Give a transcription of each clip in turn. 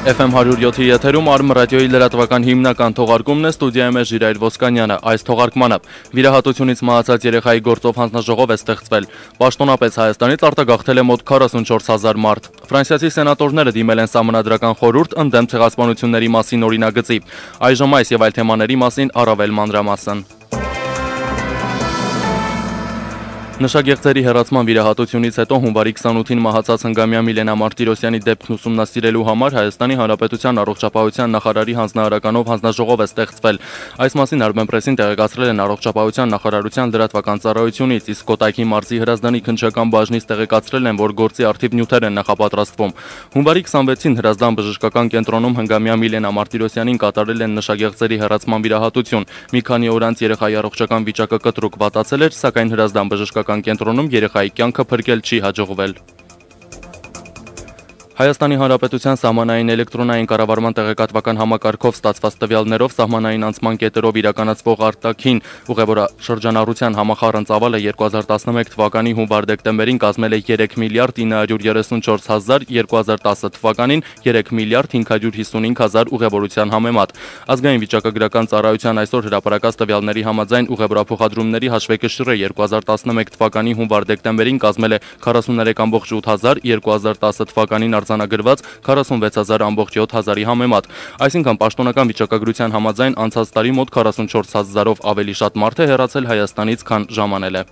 FM 107-ի եթերում Արմ ռադիոյի լրատվական հիմնական թողարկումն է, ստուդիայում է Ժիրայր Ոսկանյանը։ Այս թողարկմանը վիրահատությունից մահացած երեխայի գործով հանձնաժողով է ստեղծվել։ Պաշտոնապես Հայաստանից արտագաղթել է մոտ 44000 մարդ։ Ֆրանսիացի սենատորները դիմել են Սահմանադրական խորհուրդ ընդդեմ ցեղասպանությունների մասին օրինագծի։ Այժմ այս եւ այլ թեմաների մասին առավել մանրամասն։ Նշագեղձերի հեռացման վիրահատությունից հետո հունվարի 28-ին մահացած հնգամյա Միլենա Մարտիրոսյանի դեպքն ուսումնասիրելու համար Հայաստանի Հանրապետության առողջապահության նախարարի հանձնարարականով հանձնաժողով է ստեղծվել։ Այս մասին Armenpress-ին տեղեկացրել են առողջապահության նախարարության լրատվական ծառայությունից, իսկ Կոտայքի մարզի Հրազդանի քննչական բաժնից տեղեկացրել են, որ գործի արդիվ նյութեր են նախապատրաստվում։ Հունվարի 26-ին Հրազդան բժշկական կենտրոնում հնգամյա Միլենա Մարտիրոսյանին կատարել են նշագեղձերի հեռացման վիրահատություն։ Մի քանի օր անց երեխայի առողջական վիճակը կտրուկ վատացել էր, սակայն Հրազդան բժշկական կենտրոնում երեխայի կյանքը փրկել չի հաջողվել։ Հայաստանի Հանրապետության սահմանային էլեկտրոնային կառավարման տեղեկատվական համակարգով ստացված տվյալներով սահմանային անցման կետերով իրականացվող արտաքին ուղևորաշրջանառության համախառն ծավալը 2011 թվականի հունվար-դեկտեմբերին կազմել է 3 միլիարդ 934 հազար, 2010 թվականին 3 միլիարդ 555 հազար ուղևորության համեմատ։ Ազգային վիճակագրական ծառայության այսօր հրապարակած տվյալների համաձայն ուղևորափոխադրումների հաշվեկշիռը 2011 թվականի հունվար-դեկտեմբերին կազմել է 43.8 հազար, 2010 թվականին արձանագրված 46.7 հազարի համեմատ, այսինքն պաշտոնական վիճակագրության համաձայն անցած տարի մոտ 44 հազարով ավելի շատ մարդ է հեռացել Հայաստանից, քան ժամանել է։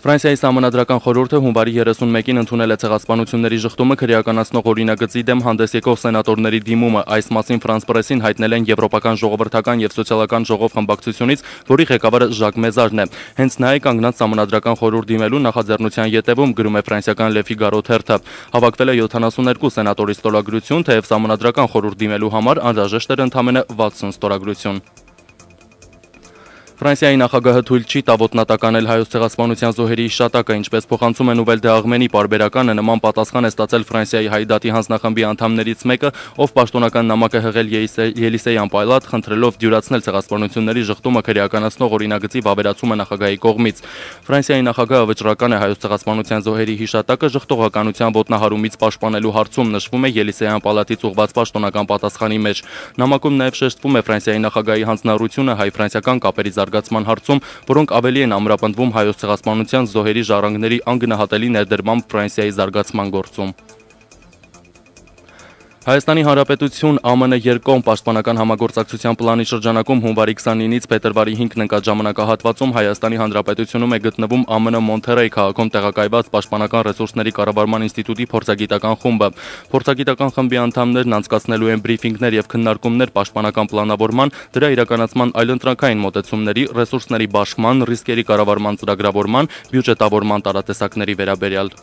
Ֆրանսիայի Սահմանադրական խորհուրդը հունվարի 31-ին ընդունել է ցեղասպանությունների ժխտումը քրեականացնող օրինագծի դեմ հանդես եկող սենատորների դիմումը։ Այս մասին France Press-ին հայտնել են Եվրոպական ժողովրդական եւ սոցիալական ժողով խմբակցությունից, որի ղեկավարը Ժակ Մեզարն է։ Հենց նա է կանգնած Սահմանադրական խորհուրդ դիմելու նախաձեռնության ետևում, գրում է ֆրանսիական Le Figaro թերթը։ Հավաքվել է 72 սենատորի ստորագրություն, թեև Սահմանադրական խորհուրդ դիմելու համար անհրաժեշտ էր ընդամենը 60 ստորագրություն։ Ֆրանսիայի նախագահը թույլ չի տա ոտնատականել հայոց ցեղասպանության զոհերի հիշատակը, ինչպես փոխանցում է Nouvelle d'Arménie պարբերականը, նման պատասխան է ստացել Ֆրանսիայի հայդատի հանձնախմբի անդամներից մեկը, ով պաշտոնական նամակ է հղել Ելիսեյան պալատ, խնդրելով դյուրացնել ցեղասպանությունների ժխտումը քրեականացնող օրինագծի վավերացումը նախագահի կողմից։ Ֆրանսիայի նախագահը վճռական է հայոց ցեղասպանության զոհերի հիշատակը ժխտողականության ոտնահարումից պաշտպանելու հարցում, նշվում է Ելիսեյան պալատից ուղղված պաշտոնական պատասխանի մեջ։ Նամակում նաև շեշտվում է Ֆրանսիայի նախագահի հանձնառությունը հայ-ֆրանսիական կապերի զարգացման հարցում, որոնք ավելի են ամրապնդվում հայոց ցեղասպանության զոհերի ժառանգների անգնահատելի ներդրմամբ Ֆրանսիայի զարգացման գործում։ Հայաստանի Հանրապետություն ԱՄՆ երկկողմ պաշտպանական համագործակցության պլանի շրջանակում հունվարի 29-ից փետրվարի 5-ն ընկած ժամանակահատվածում Հայաստանի Հանրապետությունում է գտնվում ԱՄՆ Մոնթերեյ քաղաքում տեղակայված Պաշտպանական ռեսուրսների կառավարման ինստիտուտի փորձագիտական խումբը։ Փորձագիտական խմբի անդամներն անցկացնելու են բրիֆինգներ եւ քննարկումներ պաշտպանական պլանավորման, դրա իրականացման այլընտրանքային մոտեցումների, ռեսուրսների բաշխման, ռիսկերի կառավարման ծրագրավորման, բյուջետավորման տարատեսակների վերաբերյալ։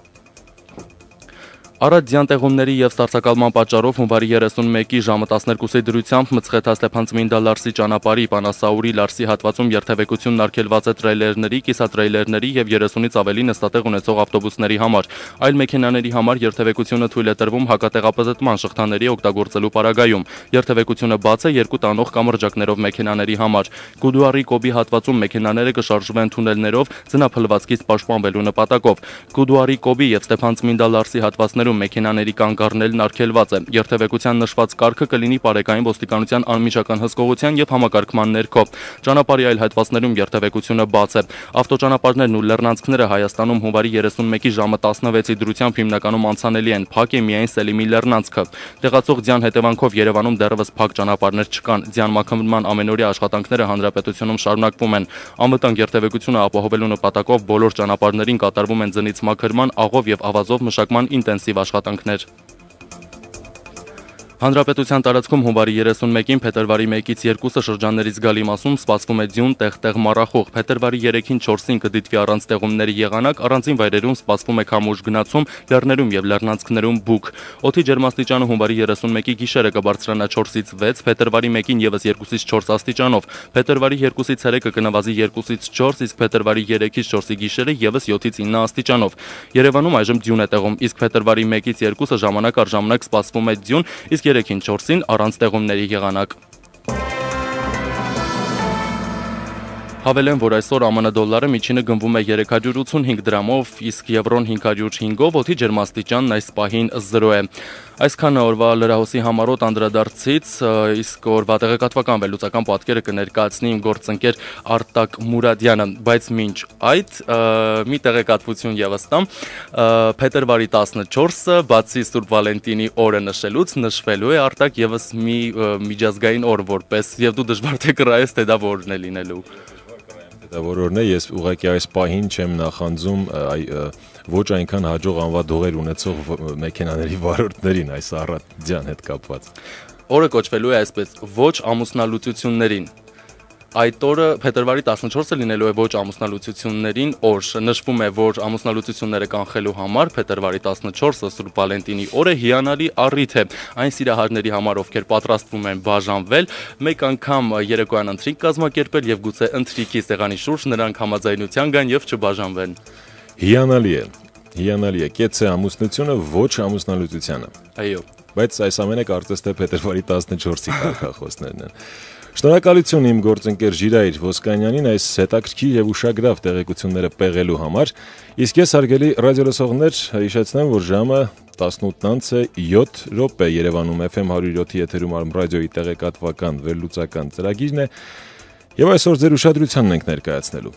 Արադ ձյանտեղումների եւ սառցակալման պատճառով հունվարի 31-ի ժամը 12-ի դրությամբ Մցխեթ-Ստեփան-Ծմինդա Լարսի ճանապարհի Պանասաուրի Լարսի հատվածում երթևեկությունն արգելված է տրեյլերների, կիսատրեյլերների եւ 30-ից ավելի նստատեղ ունեցող ավտոբուսների համար։ Այլ մեքենաների համար երթևեկությունը թույլ է տրվում հակատեղապետման շղթաների օգտագործելու պարագայում։ Երթևեկությունը բաց է երկու տանող կամ ռճակներով մեքենաների համար։ Գուդուարի Կոբի հատվածում մեքենաները կշարժվեն թունելներով ձնափլվածքից պաշտպանվելու նպատակով։ Գուդուարի Կոբի եւ Ստեփան-Ծմինդա Լարսի հատվածներում մեքենաների կանգ առնելն արգելված է։ Երթևեկության նշված կարգը կլինի պարեկային ոստիկանության անմիջական հսկողության եւ համակարգման ներքո։ Ճանապարհի այլ հատվածներում երթևեկությունը բաց է։ Ավտոճանապարհներն ու լեռնանցքները Հայաստանում հունվարի 31-ի ժամը 16-ի դրությամբ հիմնականում անցանելի են, փակ է միայն Սելիմի լեռնանցքը։ Տեղացող ձյան հետևանքով Երևանում դեռևս փակ ճանապարհներ չկան։ Ձյան մաքրման ամենօրյա աշխատանքները հանրապետությունում շարունակվում են։ Անվտանգ երթևեկությունը ապահովելու նպատակով բոլոր ճանապարհներին կատարվում են ձնից մաքրման, աղով եւ ավազով մշակման ինտենսիվ աշխատանքներ։ Հանրապետության տարածքում հունվարի 31-ին փետրվարի 1-ից 2-ը շրջաններից գալի մասում սպասվում է ձյուն, տեղ-տեղ մառախուղ։ Փետրվարի 3-ին 4-ին կդիտվի առանց տեղումների եղանակ, առանձին վայրերում սպասվում է քամուշ գնացում, լեռներում եւ լեռնանցքներում բուք։ Օդի ջերմաստիճանը հունվարի 31-ի գիշերը կբարձրանա 4-ից 6, փետրվարի 1-ին եւս 2-ից 4 աստիճանով, փետրվարի 2-ից 3-ը կնվազի 2-ից 4, իսկ փետրվարի 3-ից 4-ի գիշերը եւս 7-ից 9 աստիճանով։ Երևանում այժմ ձյուն է տեղում, իսկ փետրվարի 1-ից 2-ը ժամանակ առ ժամանակ սպասվում է ձյուն, իսկ 3-ին 4-ին առանց տեղումների եղանակ։ Հավելեն, որ այսօր ԱՄՆ դոլարը միջինը գնվում է 385 դրամով, իսկ եվրոն 505-ով, օդի ջերմաստիճանն այս պահին 0 է։ Այսքանը օրվա լրահոսի համառոտ անդրադարձից, իսկ օրվա տեղեկատվական վերլուծական պատկերը կներկայացնի իմ գործընկեր Արտակ Մուրադյանը, բայց մինչ այդ մի տեղեկատվություն ևս տամ, փետրվարի 14-ը, բացի Սուրբ Վալենտինի օրը նշելուց, նշվելու է Արտակ ևս մի միջազգային օր որպես, եւ դու դժվար թե կռայես, թե դա որն է լինելու։ Դա որորն է, ես ուղղակի այս պահին չեմ նախանձում ոչ այնքան հաջող անվադողեր ունեցող մեքենաների վարորդներին այս առատյան հետ կապված։ Օրը կոչվելու է այսպես ոչ ամուսնալուծություններին։ Այդ օրը փետրվարի 14-ը լինելու է ոչ ամուսնալուծություններին օր։ Նշվում է, որ ամուսնալուծությունները կանխելու համար փետրվարի 14-ը Սուրբ Վալենտինի օրը հիանալի առիթ է։ Այն սիրահարների համար, ովքեր պատրաստվում են բաժանվել, մեկ անգամ երեկոյան ընթրիք կազմակերպել եւ գուցե ընթրիքի սեղանի շուրջ նրանք համաձայնության գան եւ չբաժանվեն։ Հիանալի է, կեց է ամուսնությունը ոչ ամուսնալուծությանը։ Այո։ Բայց այս ամենը կարծես թե փետրվարի 14-ի կարգախոսներն են։ Շնորհակալություն իմ գործընկեր Ժիրայր Ոսկանյանին այս հետաքրքիր եւ ուշագրավ տեղեկությունները պեղելու համար, իսկ ես հարգելի ռադիոլսողներ հիշեցնեմ, որ ժամը 18:07 Երևանում FM 107-ի եթերում Արմ ռադիոյի տեղեկատվական վերլուծական ծրագիրն է եւ այսօր ձեր ուշադրությանն ենք ներկայացնելու։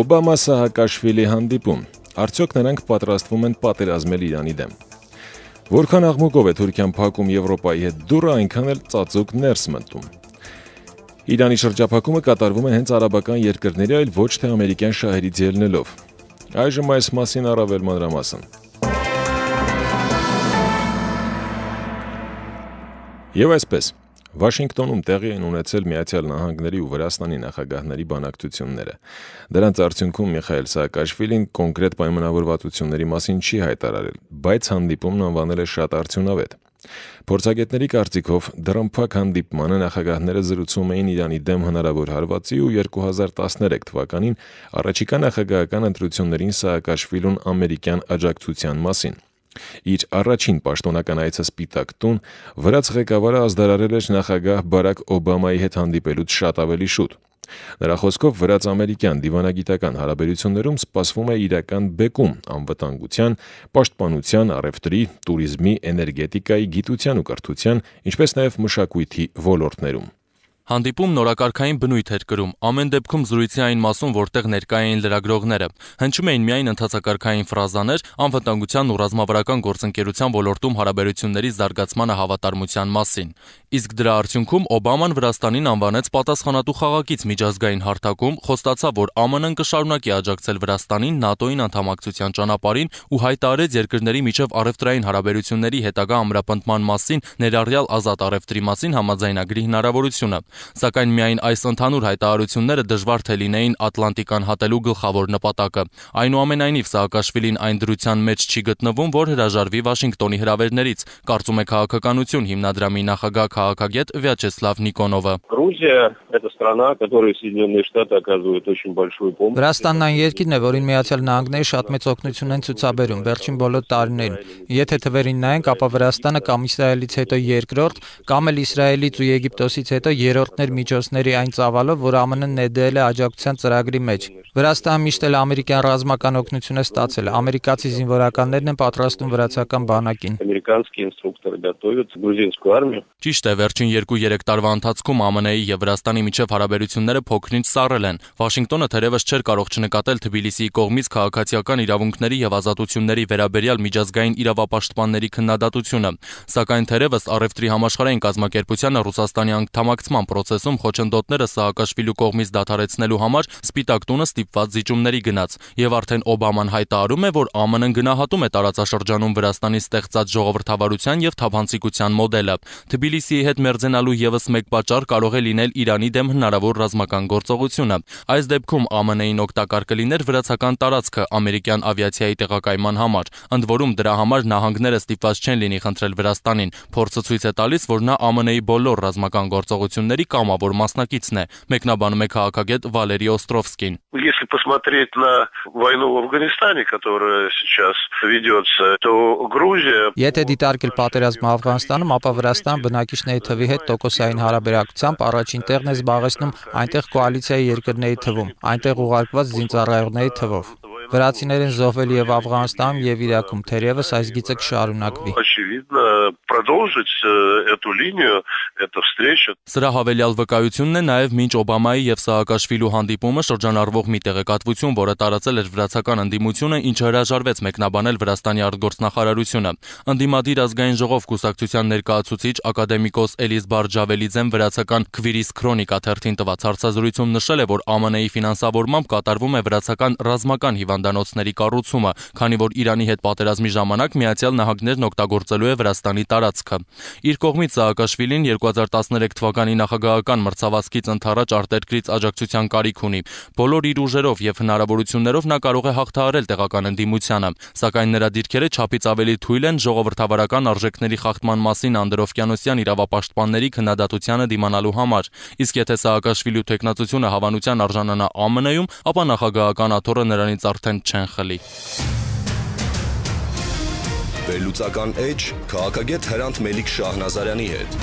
Օբամա-Սահակաշվիլի հանդիպում, արդյոք նրանք պատրաստվում են պատերազմել Իրանի դեմ։ Որքան աղմուկով է Թուրքիան փակում Եվրոպայի հետ դուռը, այնքան էլ ծածուկ ներս մտնում։ Իրանի շրջափակումը կատարվում է հենց արաբական երկրների, այլ ոչ թե ամերիկյան շահերից ելնելով։ Այժմ այս մասին առավել մանրամասն։ Եվ այսպես, Վաշինգտոնում տեղի են ունեցել Միացյալ Նահանգների ու Վրաստանի նախագահների բանակցությունները։ Դրանց արդյունքում Միխայել Սահակաշվիլին կոնկրետ պայմանավորվածությունների մասին չի հայտարարել, բայց հանդիպումն անվանել է շատ արդյունավետ։ Փորձագետների կարծիքով դռնփակ հանդիպմանը նախագահները զրուցում էին Իրանի դեմ հնարավոր հարվածի ու 2013 թվականին առաջիկա նախագահական ընտրություններին Սահակաշվիլուն ամերիկյան աջակցության մասին։ Իր առաջին պաշտոնական այցը Սպիտակ տուն վրաց ղեկավարը ազդարարել էր նախագահ Բարակ Օբամայի հետ հանդիպելուց շատ ավելի շուտ։ Նրա խոսքով վրաց-ամերիկյան դիվանագիտական հարաբերություններում սպասվում է իրական բեկում անվտանգության, պաշտպանության, առևտրի, տուրիզմի, էներգետիկայի, գիտության ու կրթության, ինչպես նաև մշակույթի ոլորտներում։ Հանդիպում նորակարգային բնույթ էր կրում, ամեն դեպքում զրույցի այն մասում, որտեղ ներկա էին լրագրողները։ Հնչում էին միայն ընդհանրակարգային ֆրազաներ անվտանգության ու ռազմավարական գործընկերության ոլորտում հարաբերությունների զարգացմանը հավատարմության մասին։ Իսկ դրա արդյունքում Օբաման Վրաստանին անվանեց պատասխանատու խաղակից միջազգային հարթակում, խոստացավ, որ ԱՄՆ-ն կշարունակի աջակցել Վրաստանին ՆԱՏՕ-ին անդամակցության ճանապարհին ու հայտարարեց երկրների միջև առևտրային հարաբերությունների հետագա ամրապնդման մասին, ներառյալ ազատ առևտրի մասին համաձայնագրի հնարավորությունը։ Սակայն միայն այս ընդհանուր հայտարարությունները դժվար թե լինեին Ատլանտիկան հատելու գլխավոր նպատակը։ Այնուամենայնիվ Սահակաշվիլին այն դրության մեջ չի գտնվում, որ հրաժարվի Վաշինգտոնի հրավերներից, կարծում է քաղաքականություն հիմնադրամի նախագահ քաղաքագետ Վյաչեսլավ Նիկոնովը։ Վրաստանն այն երկիրն է, որին Միացյալ Նահանգները շատ մեծ օգնություն են ցուցաբերում վերջին բոլոր տարիներին։ Եթե թվերին նայենք, ապա Վրաստանը կամ Իսրայելից հետո երկրորդ, կամ էլ Իսրայելից ու Եգիպտոսից հետո երրորդներ միջոցների այն ծավալով, որ ԱՄՆ-ն ներդրել է աջակցության ծրագրի մեջ։ Վրաստանը միշտ էլ ամերիկյան ռազմական օգնություն է ստացել։ Ամերիկացի զինվորականներն են պատրաստում վրացական բանակին։ Ճիշտ է, վերջին 2-3 տարվա ընթացքում ԱՄՆ-ի եւ Վրաստանի միջև հարաբերությունները փոքրինչ սառել են։ Վաշինգտոնը թերևս չէր կարող չնկատել Թբիլիսիի կողմից քաղաքացիական իրավունքների եւ ազատությունների վերաբերյալ միջազգային իրավապաշտպանների քննադատությունը։ Սակայն թերևս առևտրի համաշխարհային կազմակերպությանը Ռուսաստանի անդամակցման process-ում խոչընդոտները Սահակաշվիլու կողմից դադարեցնելու համար Սպիտակ տունը ստիպված զիջումների գնաց, եւ արդեն Օբաման հայտարարում է, որ ԱՄՆ-ն գնահատում է տարածաշրջանում Վրաստանի ստեղծած ժողովրդավարության եւ թափանցիկության մոդելը։ Թբիլիսիի հետ մերձենալու եւս մեկ պատճառ կարող է լինել Իրանի դեմ հնարավոր ռազմական գործողությունը։ Այս դեպքում ԱՄՆ-ին օգտակար կլիներ վրացական տարածքը ամերիկյան ավիացիայի տեղակայման համար, ընդ որում դրա համար նահանգները ստիպված չեն լինի խնդրել Վրաստանին։ Փորձը ցույց է տալիս, որ նա ԱՄՆ-ի բոլոր ռազմական գործողությունների ընկերությունների կամավոր մասնակիցն է, մեկնաբանում է քաղաքագետ Վալերի Օստրովսկին։ Если посмотреть на войну в Афганистане, которая сейчас ведется, то Грузия... Եթե դիտարկել պատերազմը Աֆղանստանում, ապա Վրաստան բնակիչների թվի հետ տոկոսային հարաբերակցությամբ առաջին տեղն է զբաղեցնում այնտեղ կոալիցիայի երկրների թվում, այնտեղ ուղարկված զինծառայողների թվով։ Վրացիներին զոհվել եւ Աֆղանստանում եւ Իրաքում, թերևս այս գիծը կշարունակվի։ Очевидно, продолжить эту линию, эта встреча. Սրա հավելյալ վկայությունն է նաև մինչ Օբամայի եւ Սաակաշվիլու հանդիպումը շրջանառվող մի տեղեկատվություն, որը տարածել էր վրացական ընդդիմությունը, ինչը հրաժարվեց մեկնաբանել Վրաստանի արտգործնախարարությունը։ Ընդդիմադիր ազգային ժողով կուսակցության ներկայացուցիչ ակադեմիկոս Էլիզ Բարջավելիձեն վրացական Քվիրիս Քրոնիկա թերթին տված հարցազրույցում նշել է, որ ԱՄՆ-ի ֆինանսավորմամբ կատարվում է վրացական ռազմական հիվանդանոցների կառուցումը, քանի որ Իրանի հետ պատերազմի ժամանակ Միացյալ Նահանգներն օգտագործելու է Վրաստանի տարածքը։ Իր կողմից Սաակաշվիլին 2013 թվականի նախագահական մրցավազքից ընդառաջ արտերկրից աջակցության կարիք ունի։ Բոլոր իր ուժերով եւ հնարավորություններով նա կարող է հաղթահարել տեղական ընդդիմությանը, սակայն նրա դիրքերը չափից ավելի թույլ են ժողովրդավարական արժեքների խախտման մասին անդրօվկիանոսյան իրավապաշտպանների քննադատությանը դիմանալու համար։ Իսկ եթե Սաակաշվիլու թեկնածությունը հավանության արժանանա ԱՄՆ-ում, ապա նախագահական աթոռը նրանից արդեն չեն խլի։ Վերլուծական էջ քաղաքագետ Հրանտ Մելիք Շահնազարյանի հետ։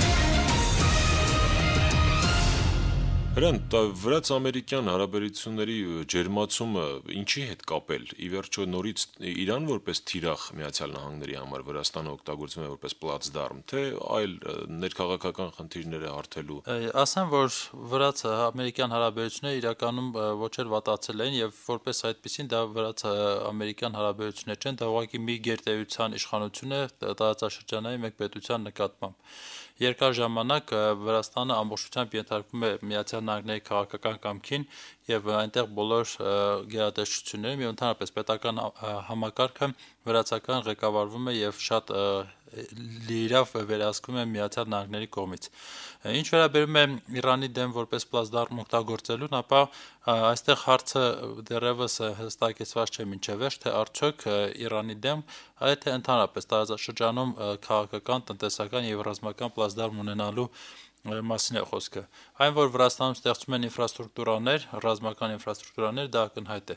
Հրանտ, վրաց-ամերիկյան հարաբերությունների ջերմացումը ինչի հետ կապել։ Ի վերջո նորից Իրան որպես թիրախ Միացյալ Նահանգների համար Վրաստանը օգտագործվում է որպես պլացդարմ, թե այլ ներքաղաքական խնդիրները հարթելու։ Ասեմ, որ վրաց-ամերիկյան հարաբերությունները իրականում ոչ էլ վատացել են եւ որպես այդպեսին դա վրաց-ամերիկյան հարաբերություններ չեն, դա ուղղակի մի գերտերության իշխանություն է տարածաշրջանային մեկ պետության նկատմամբ։ Երկար ժամանակ Վրաստանը ամբողջությամբ ենթարկվում է Միացյալ Նահանգների քաղաքական կամքին եւ այնտեղ բոլոր գերատեսչությունները եւ ընդհանրապես պետական համակարգը վրացական ղեկավարվում է եւ շատ լիիրավ վերահսկվում է Միացյալ Նահանգների կողմից։ Ինչ վերաբերում է Իրանի դեմ որպես պլացդարմ օգտագործելուն, ապա այստեղ հարցը դեռևս հստակեցված չէ մինչև վերջ, թե արդյոք Իրանի դեմ, այլ թե ընդհանրապես տարածաշրջանում քաղաքական, տնտեսական եւ ռազմական պլացդարմ ունենալու մասին է խոսքը։ Այն, որ Վրաստանում ստեղծում են ինֆրաստրուկտուրաներ, ռազմական ինֆրաստրուկտուրաներ, դա ակնհայտ է։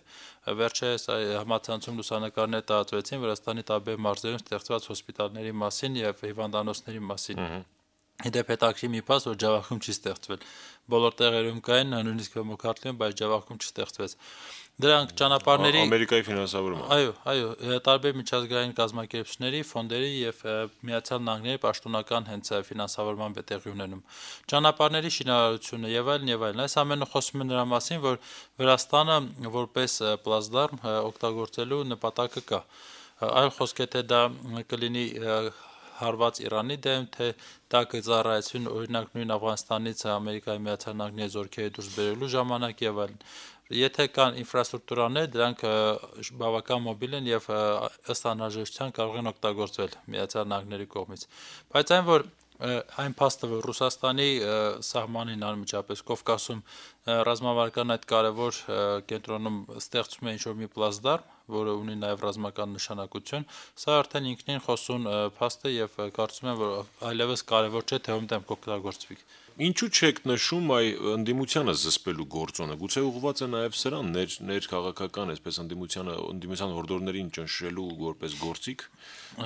Վերջերս համացանցում լուսանկարներ տարածվեցին Վրաստանի տարբեր մարզերում ստեղծված հոսպիտալների մասին եւ հիվանդանոցների մասին։ Իդեպ հետաքրքիր մի փաստ, որ Ջավախում չի ստեղծվել։ Բոլոր տեղերում կային, նույնիսկ Մոքաթլիում, բայց Ջավախում չստեղծվեց։ Դրանք ճանապարհների Ամերիկայի ֆինանսավորումը։ Այո, տարբեր միջազգային կազմակերպությունների, ֆոնդերի եւ Միացյալ Նահանգների պաշտոնական հենց ֆինանսավորման տեղի ունենում։ Ճանապարհների շինարարությունը եւ այլն, այս ամենը խոսում է նրա մասին, որ Վրաստանը որպես պլացդարմ օգտագործելու նպատակը կա։ Այլ խոսք է, թե դա կլինի հարված Իրանի դեմ, թե դա կծառայեցվի օրինակ նույն Աֆղանստանից Ամերիկայի Միացյալ Նահանգների զորքերի դուրս բերելու ժամանակ եւ այլն։ Եթե կան ինֆրաստրուկտուրաներ, դրանք բավական մոբիլ են եւ ըստ անհրաժեշտության կարող են օգտագործվել Միացյալ Նահանգների կողմից։ Բայց այն, որ այն փաստը, որ Ռուսաստանի սահմանին անմիջապես Կովկասում ռազմավարական այդ կարևոր կենտրոնում ստեղծում է ինչ-որ մի պլացդարմ, որը ունի նաև ռազմական նշանակություն, սա արդեն ինքնին խոսուն փաստ է եւ կարծում եմ, որ այլևս կարևոր չէ թե ում դեմ կօգտագործվի։ Ինչու չեք նշում այ ընդդիմությանը զսպելու գործոնը։ Գուցե ուղղված է նաև սրան ներքաղաքական, այսպես ընդդիմության հորդորներին ճնշելու որպես գործիք,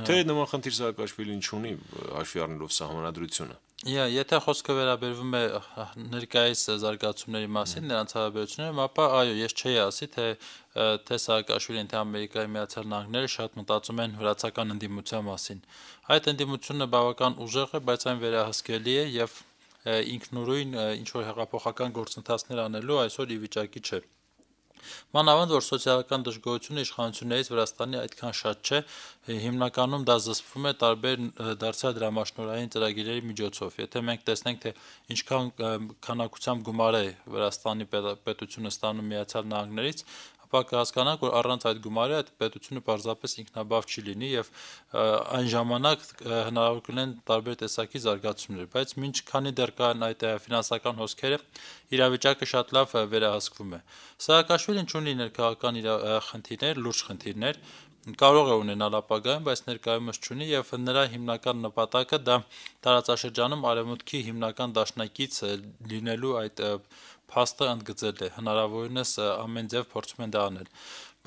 թե նման խնդիր Սաակաշվիլին չունի հաշվի առնելով սահմանադրությունը։ Եթե խոսքը վերաբերվում է ներկայիս զարգացումների մասին, նրանց հարաբերություններում, ապա այո, ես չէի ասի, թե Սաակաշվիլին, թե Ամերիկայի Միացյալ Նահանգները շատ մտածում են վրացական ընդդիմության մասին։ Այդ ընդդիմությունը բավական ուժեղ է, բայց այն վերահսկելի է եւ ինքնուրույն ինչ-որ հեղափոխական գործընթացներ անելու այսօր ի վիճակի չէ։ Մանավանդ, որ սոցիալական դժգոհությունը իշխանություններից Վրաստանի այդքան շատ չէ, հիմնականում դա զսպվում է տարբեր դարձյալ դրամաշնորհային ծրագիրերի միջոցով։ Եթե մենք տեսնենք, թե ինչքան քանակությամբ գումար է Վրաստանի պետությունը ստանում Միացյալ Նահանգներից, ապա կհասկանանք, որ առանց այդ գումարի այդ պետությունը պարզապես ինքնաբավ չի լինի եւ այն ժամանակ հնարավոր կլինեն տարբեր տեսակի զարգացումներ, բայց մինչ քանի դեռ կան այդ ֆինանսական հոսքերը, իրավիճակը շատ լավ վերահսկվում է։ Սաակաշվիլին ունի ներքաղաքական խնդիրներ, լուրջ խնդիրներ, կարող է ունենալ ապագայում, բայց ներկայումս չունի եւ նրա հիմնական նպատակը դա տարածաշրջանում արևմուտքի հիմնական դաշնակից լինելու այդ փաստը ընդգծել է, հնարավորինս ամեն ձև փորձում են դա անել։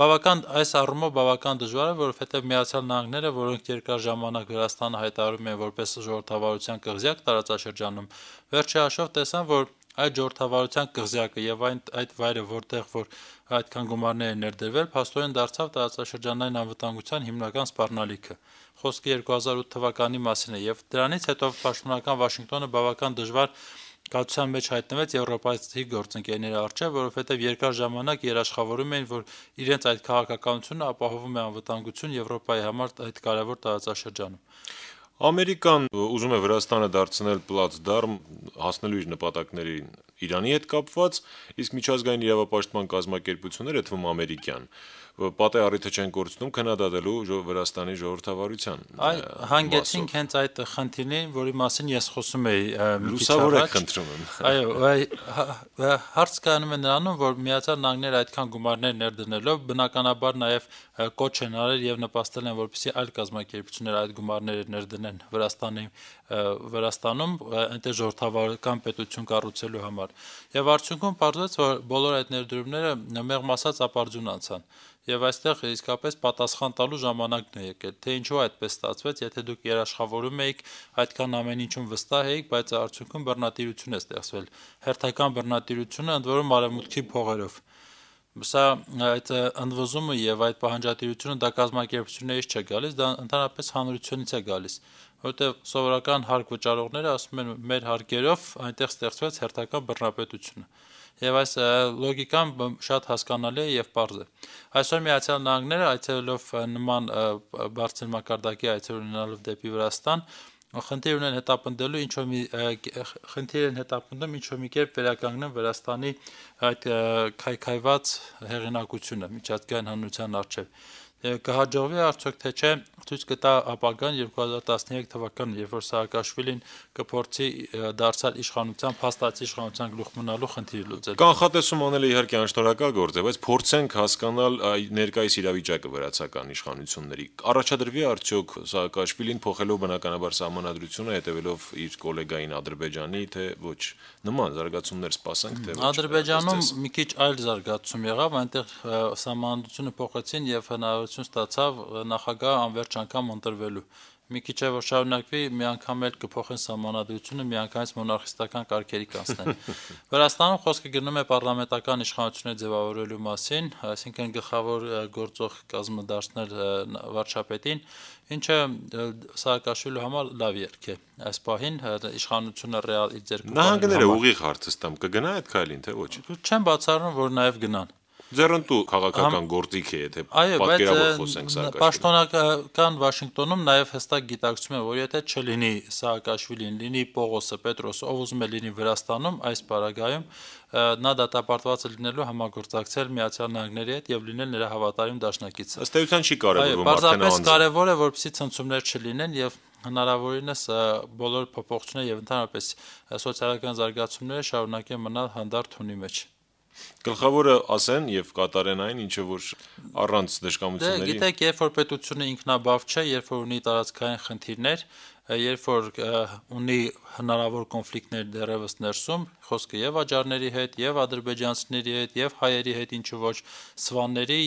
Այս առումով բավական դժվար է, որովհետև Միացյալ Նահանգները, որոնք երկար ժամանակ Վրաստանը հայտարարում են որպես ժողովրդավարության կղզյակ տարածաշրջանում, վերջի հաշվով տեսան, որ այդ ժողովրդավարության կղզյակը եւ այդ վայրը, որտեղ որ այդքան գումարներ են ներդրվել, փաստորեն դարձավ տարածաշրջանային անվտանգության հիմնական սպառնալիքը։ Խոսքը 2008 թվականի մասին է եւ դրանից հետո պաշտոնական Վաշինգտոնը բավական դժվար կացության մեջ հայտնվեց եվրոպացի գործընկերների առջև, որովհետև երկար ժամանակ երաշխավորում էին, որ իրենց այդ քաղաքականությունը ապահովում է անվտանգություն Եվրոպայի համար այդ կարևոր տարածաշրջանում։ Ամերիկան ուզում է Վրաստանը դարձնել պլացդարմ հասնելու իր նպատակներին Իրանի հետ կապված, իսկ միջազգային իրավապաշտպան կազմակերպությունները թվում ամերիկյան պատե առիթը չեն կորցնում քննադատելու Վրաստանի ժողովրդավարության։ Հանգեցինք հենց այդ խնդիրներին, որի մասին ես խոսում էի մի քիչ առաջ։ Խնդրում եմ։ Այո, հարց կայանում է նրանում, որ Միացյալ Նահանգները այդքան գումարներ ներդնելով բնականաբար նաև կոչ են արել եւ նպաստել են, որպեսզի այլ կազմակերպություններ այդ գումարները ներդնեն Վրաստանում այնտեղ ժողովրդավարական պետություն կառուցելու համար։ Եվ արդյունքում պարզվեց, որ բոլոր այդ ներդրումները մեղմ ասած ապարդյուն անցան։ Եվ այստեղ իսկապես պատասխան տալու ժամանակն է եկել, թե ինչու այդպես ստացվեց, եթե դուք երաշխավորում էիք, այդքան ամեն ինչում վստահ էիք, բայց արդյունքում բռնատիրություն է ստեղծվել։ Հերթական բռնատիրությունը ընդ որում արևմուտքի փողերով։ Սա այդ ընդվզումը եւ այդ պահանջատիրությունը դա կազմակերպություններից չէ գալիս, դա ընդհանրապես հանրությունից է գալիս, որովհետեւ սովորական հարկ վճարողները ասում են մեր հարկերով այնտեղ ստեղծվեց հերթական բռնապետությունը։ Եվ այս լոգիկան շատ հասկանալի է եւ պարզ է։ Այսօր Միացյալ Նահանգները այցելելով նման բարձր մակարդակի այցեր ունենալով դեպի Վրաստան, խնդիր ունեն հետապնդելու ինչ-որ մի կերպ վերականգնեն Վրաստանի այդ քայքայված հեղինակությունը միջազգային հանրության առջև։ Կհաջողվի արդյոք թե չէ ցույց կտա ապագան 2013 թվականին, երբ որ Սաակաշվիլին կփորձի դարձալ իշխանության, փաստացի իշխանության գլուխ մնալու խնդիրը լուծել։ Կանխատեսում անելը իհարկե անշնորհակալ գործ է, բայց փորձենք հասկանալ ներկայիս իրավիճակը վրացական իշխանությունների։ Առաջադրվի արդյոք Սաակաշվիլին փոխելով բնականաբար սահմանադրությունը, հետևելով իր գոլեգային Ադրբեջանի, թե ոչ։ Նման զարգացումներ սպասենք, թե ոչ։ Ադրբեջանում մի քիչ այլ զարգացում եղավ, այնտեղ սահմանադրությունը փոխեցին եւ հնարավորություն ստացավ նախագահ անվերջ անգամ ընտրվելու։ Մի քիչ է որ շարունակվի, մի անգամ էլ կփոխեն սահմանադրությունը, միանգամից մոնարխիստական կարգերի կանցնեն։ Վրաստանում խոսքը գնում է պարլամենտական իշխանություններ ձևավորելու մասին, այսինքն գլխավոր գործող կազմը դարձնել վարչապետին, ինչը Սաակաշվիլու համար լավ երգ է։ Այս պահին իշխանությունը ռեալ իր ձեռքում։ Նահանգները ուղիղ հարցստամ կգնա այդ քայլին, թե ոչ։ Չեմ բացառում, որ նաև գնան։ Ձեռնտու քաղաքական գործիք է, եթե պատկերավոր խոսենք Սաակաշվիլի։ Պաշտոնական Վաշինգտոնում նաև հստակ գիտակցում է, որ եթե չլինի Սաակաշվիլին, լինի Պողոսը, Պետրոսը, ով ուզում է լինի Վրաստանում, այս պարագայում նա դատապարտված է լինելու համագործակցել Միացյալ Նահանգների հետ եւ լինել նրա հավատարիմ դաշնակիցը։ Ըստ էության չի կարևորվում արդեն անձը։ Պարզապես կարևոր է, որպեսզի ցնցումներ չլինեն եւ հնարավորինս բոլոր փոփոխությունները եւ ընդհանրապես սոցիալական զարգացումները շարունակեն մնալ հանդարտ հունի մեջ։ Գլխավորը ասեն եւ կատարեն այն, ինչը որ առանց դժկամությունների։ Գիտեք, երբ որ պետությունը ինքնաբավ չէ, երբ որ ունի տարածքային խնդիրներ, երբ որ ունի հնարավոր կոնֆլիկտներ դեռևս ներսում, խոսքը եւ աջարների հետ, եւ ադրբեջանցիների հետ, եւ հայերի հետ, ինչու ոչ սվանների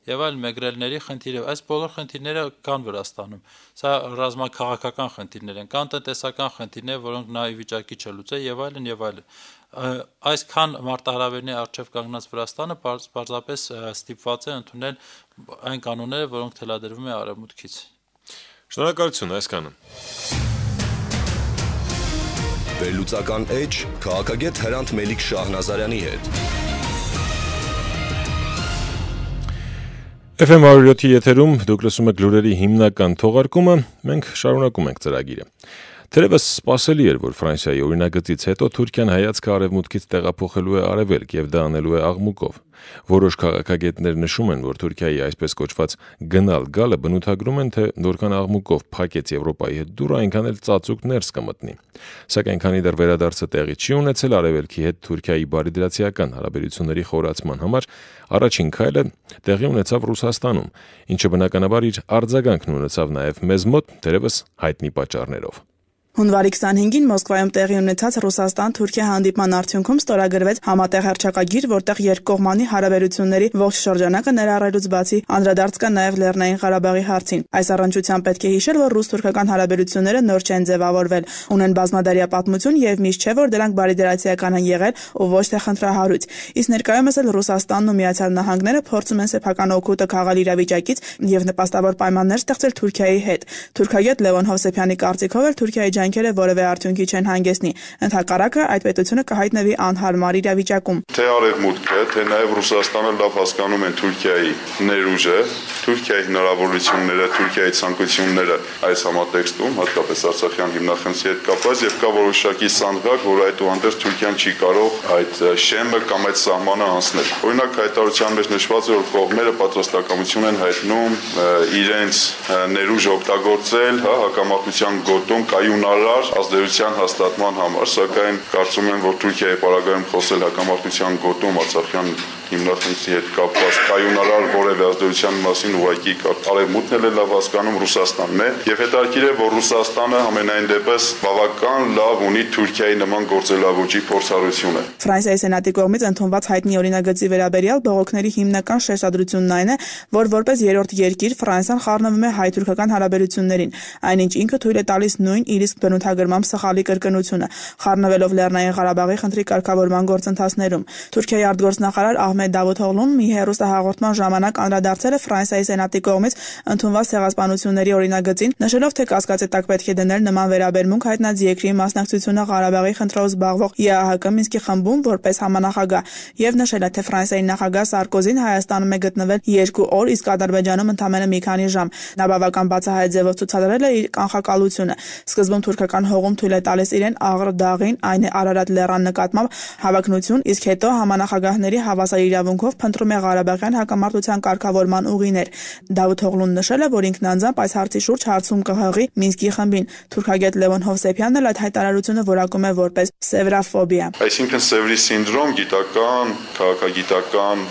եւ այլ մեգրելների խնդիրը, այս բոլոր խնդիրները կան Վրաստանում։ Սա ռազմաքաղաքական խնդիրներ են, կան տնտեսական խնդիրներ, որոնք նա ի վիճակի չէ լուծել եւ այլն եւ այլն։ Այսքան մարտահրավերների առջև կանգնած Վրաստանը պարզապես ստիպված է ընդունել այն կանոնները, որոնք թելադրվում է արևմուտքից։ Շնորհակալություն, այսքանը։ Վերլուծական էջ քաղաքագետ Հրանտ Մելիք Շահնազարյանի հետ։ FM 107-ի եթերում դուք լսում եք լուրերի հիմնական թողարկումը, մենք շարունակում ենք ծրագիրը։ Թերևս սպասելի էր, որ Ֆրանսիայի օրինագծից հետո Թուրքիան հայացքը արևմուտքից տեղափոխելու է արևելք եւ դա անելու է աղմուկով։ Որոշ քաղաքագետներ նշում են, որ Թուրքիայի այսպես կոչված գնալ գալը բնութագրում են, թե որքան աղմուկով փակեց Եվրոպայի հետ դուռը, այնքան էլ ծածուկ ներս կմտնի։ Սակայն քանի դեռ վերադարձը տեղի չի ունեցել արևելքի հետ Թուրքիայի բարիդրացիական հարաբերությունների խորացման համար, առաջին քայլը տեղի ունեցավ Ռուսաստանում, ինչը բնականաբար իր արձագանքն ունեցավ նաև մեզ մոտ, թերևս հայտնի պատճառներով։ Հունվարի 25-ին Մոսկվայում տեղի ունեցած Ռուսաստան-Թուրքիա հանդիպման արդյունքում ստորագրվեց համատեղ հռչակագիր, որտեղ երկկողմանի հարաբերությունների ողջ շրջանակը ներառելուց բացի անդրադարձ կա նաև Լեռնային Ղարաբաղի հարցին։ Այս առնչությամբ պետք է հիշել, որ ռուս-թուրքական հարաբերությունները նոր չեն ձևավորվել, ունեն բազմադարյա պատմություն եւ միշտ չէ, որ դրանք բարիդրացիական են եղել ու ոչ թե խնդրահարույց։ Իսկ ներկայումս էլ Ռուսաստանն ու Միացյալ Նահանգները փորձում են սեփական օգուտը քաղալ իրավիճակից եւ նպաստավոր պայմաններ ստեղծել Թուրքիայի հետ։ Թուրքագետ Լևոն Հովսեփյանի կարծիքով էլ Թուրքիայի ջանքերը որևէ արդյունքի չեն հանգեցնի։ Ընդհակառակը այդ պետությունը կհայտնվի անհարմար իրավիճակում։ Թե արևմուտքը, թե նաև Ռուսաստանը լավ հասկանում են Թուրքիայի ներուժը, Թուրքիայի հնարավորությունները, Թուրքիայի ցանկությունները այս համատեքստում, հատկապես Արցախյան հիմնախնդրի հետ կապված, եւ կա որոշակի սանդղակ, որ այդուհանդերձ Թուրքիան չի կարող այդ շեմը կամ այդ սահմանը անցնել։ Օրինակ հայտարարության մեջ նշված է, որ կողմերը պատրաստակամություն են հայտնում իրենց ներուժը օգտագործել հակամարտության գոտում կայունարար ազդեցության հաստատման համար, սակայն կարծում եմ, որ Թուրքիայի պարագայում խոսել հակամարտության գոտում Արցախյան հիմնախնդրի հետ կապված կայունարար որևէ ազդեցության մասին ուղղակի արևմուտքն էլ է լավ հասկանում, Ռուսաստանն է, եւ հետաքրքիր է, որ Ռուսաստանը ամենայն դեպս բավական լավ ունի Թուրքիայի նման գործելավոճի փորձառությունը։ Ֆրանսիայի սենատի կողմից ընդունված հայտնի օրինագծի վերաբերյալ բողոքների հիմնական շեշտադրությունն այն է, որ որպես երրորդ երկիր Ֆրանսիան խառնվում է հայ-թուրքական հարաբերություններին, այնինչ ինքը թույլ է տալիս նույն իր իսկ բնութագրմամբ սխալի կրկնությունը, խառնվելով Լեռնային Ղարաբաղի խնդրի կարգավորման գործընթացներում։ Թուրքիայի արտգործնախարար Ահմեդ Դավութօղլուն մի հեռուստահաղորդման ժամանակ անդրադարձել է Ֆրանսիայի սենատի կողմից ընդունված ցեղասպանությունների օրինագծին, նշելով, թե կասկածի տակ պետք է դնել նման վերաբերմունք հայտնած երկրի մասնակցությունը Ղարաբաղի խնդրով զբաղվող ԵԱՀԿ Մինսկի խմբում որպես համանախագահ, եւ նշել է, թե Ֆրանսիայի նախագահ Սարկոզին Հայաստանում է գտնվել 2 օր, իսկ Ադրբեջանում ընդամենը մի քանի ժամ։ Նա բավական բացահայտ ձևով ցուցադրել է իր կանխակալությունը։ Սկզբում թուրքական հողում թույլ է տալիս իրեն Աղր Դաղին, այն է Արարատ լեռան նկատմամբ հավակնություն, իսկ հետո համանախագահների հավասար իրավունքով փնտրում է Ղարաբաղյան հակամարտության կարգավորման ուղիներ։ Դավութօղլուն նշել է, որ ինքն անձամբ այս հարցի շուրջ հարցում կհղի Մինսկի խմբին։ Թուրքագետ Լևոն Հովսեփյանն էլ այդ հայտարարությունը որակում է որպես սևրաֆոբիա։ Այսինքն Սևրի սինդրոմ գիտական, քաղաքագիտական,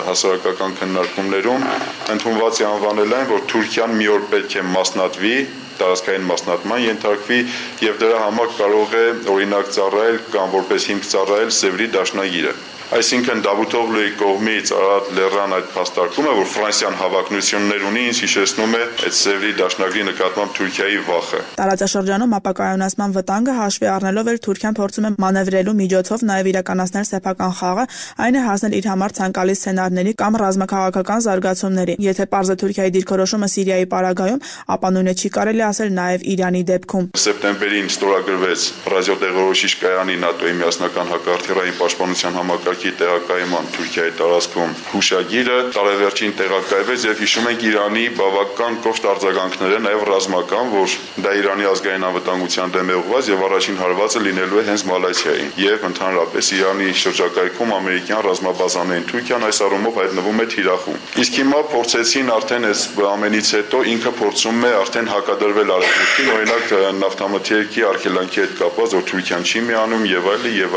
հասարակական քննարկումներում ընդունված է անվանել այն, որ Թուրքիան մի օր պետք է մասնատվի, տարածքային մասնատման ենթարկվի եւ դրա համար կարող է օրինակ ծառայել կամ որպես հիմք ծառայել Սևրի դաշնագիրը։ Այսինքն Դավութօղլուի կողմից Արարատ լեռան այդ փաստարկումը, որ Ֆրանսիան հավակնություններ ունի, ինձ հիշեցնում է այդ Սևրի դաշնագրի նկատմամբ Թուրքիայի վախը։ Տարածաշրջանում ապակայունացման վտանգը հաշվի առնելով էլ Թուրքիան փորձում է մանևրելու միջոցով նաև իրականացնել սեփական խաղը, այն է հասնել իր համար ցանկալի սցենարների կամ ռազմաքաղաքական զարգացումների։ Եթե պարզ է Թուրքիայի դիրքորոշումը Սիրիայի պարագայում, ապա նույնը չի կարելի ասել նաև Իրանի դեպքում։ Սեպտեմբերին ստորագրվեց ռադիոտեղորոշիչ կայանի ՆԱՏՕ-ի միասնական հակարդյունային պաշտպանության համակարգի տեղակայման Թուրքիայի տարածքում հուշագիրը տարեվերջին տեղակայվեց եւ հիշում ենք Իրանի բավական կոշտ արձագանքները, նաեւ ռազմական, որ դա Իրանի ազգային անվտանգության դեմ է ուղղված եւ առաջին հարվածը լինելու է հենց Մալայզիային եւ ընդհանրապես Իրանի շրջակայքում ամերիկյան ռազմաբազաներին։ Թուրքիան այս առումով հայտնվում է թիրախում։ Իսկ հիմա փորձեցին արդեն այս ամենից հետո ինքը փորձում է արդեն հակադրվել արևմուտքին, օրինակ նավթամթերքի արգելանքի հետ կապված, որ Թուրքիան չի միանում եւ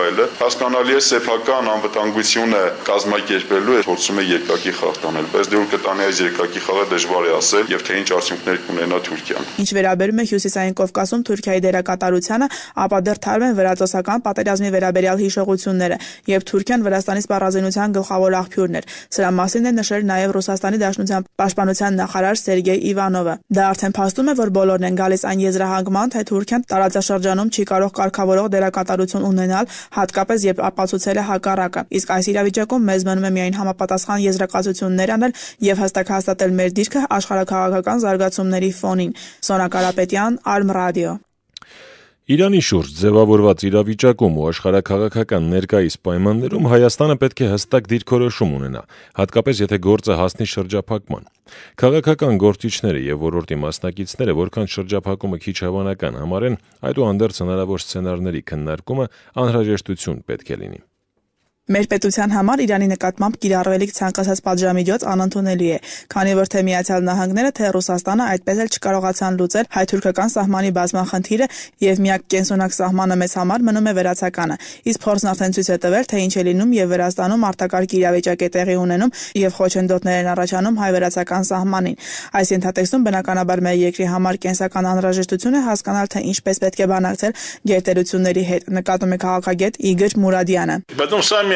այլը։ Հասկանալի է սեփական անվտանգությունը կազմակերպելու է փորձում է երկակի խաղ տանել, բայց դեռ կտանի այս երկակի խաղը դժվար է ասել եւ թե ինչ արդյունքներ կունենա Թուրքիան։ Ինչ վերաբերում է Հյուսիսային Կովկասում Թուրքիայի դերակատարությանը, ապա դեռ թարմ են վրացոսական պատերազմի վերաբերյալ հիշողությունները, եւ Թուրքիան Վրաստանի սպառազինության գլխավոր աղբյուրն էր։ Սրա մասին է նշել նաեւ Ռուսաստանի Դաշնության պաշտպանության նախարար Սերգեյ Իվանովը։ Դա արդեն փաստում է, որ բոլորն են գալիս այն եզրահանգման, թե Թուրքիան տարածաշրջանում չի կարող կարգավորող դերակատարություն ունենալ, հատկապես երբ ապացուցել է հակառակը։ Իսկ այս իրավիճակում մեզ մնում է միայն համապատասխան եզրակացություններ անել եւ հստակ հաստատել մեր դիրքը աշխարհաքաղաքական զարգացումների ֆոնին։ Սոնա Կարապետյան, Արմ ռադիո։ Իրանի շուրջ ձևավորված իրավիճակում ու աշխարհաքաղաքական ներկայիս պայմաններում Հայաստանը պետք է հստակ դիրքորոշում ունենա, հատկապես եթե գործը հասնի շրջափակման։ Քաղաքական գործիչները եւ ոլորտի մասնակիցները, որքան շրջափակումը քիչ հավանական համարեն, այդուհանդերձ հնարավոր սցենարների քննարկումը անհրաժեշտություն պետք է լինի։ Մեր պետության համար Իրանի նկատմամբ կիրառվելիք ցանկացած պատժամիջոց անընդունելի է, քանի որ թե Միացյալ Նահանգները, թե Ռուսաստանը այդպես էլ չկարողացան լուծել հայ-թուրքական սահմանի բազման խնդիրը եւ միակ կենսունակ սահմանը մեզ համար մնում է վերացականը։ Իսկ փորձն արդեն ցույց է տվել, թե ինչ է լինում եւ Վրաստանում արտակարգ իրավիճակ է տեղի ունենում եւ խոչընդոտներ են առաջանում հայ-վրացական սահմանին։ Այս ենթատեքստում բնականաբար մեր երկրի համար կենսական անհրաժեշտություն է հասկանալ, թե ինչպես պետք է բանակցել գերտերությունների հետ, նկատում է քաղաքագետ Իգոր Մուրադյանը։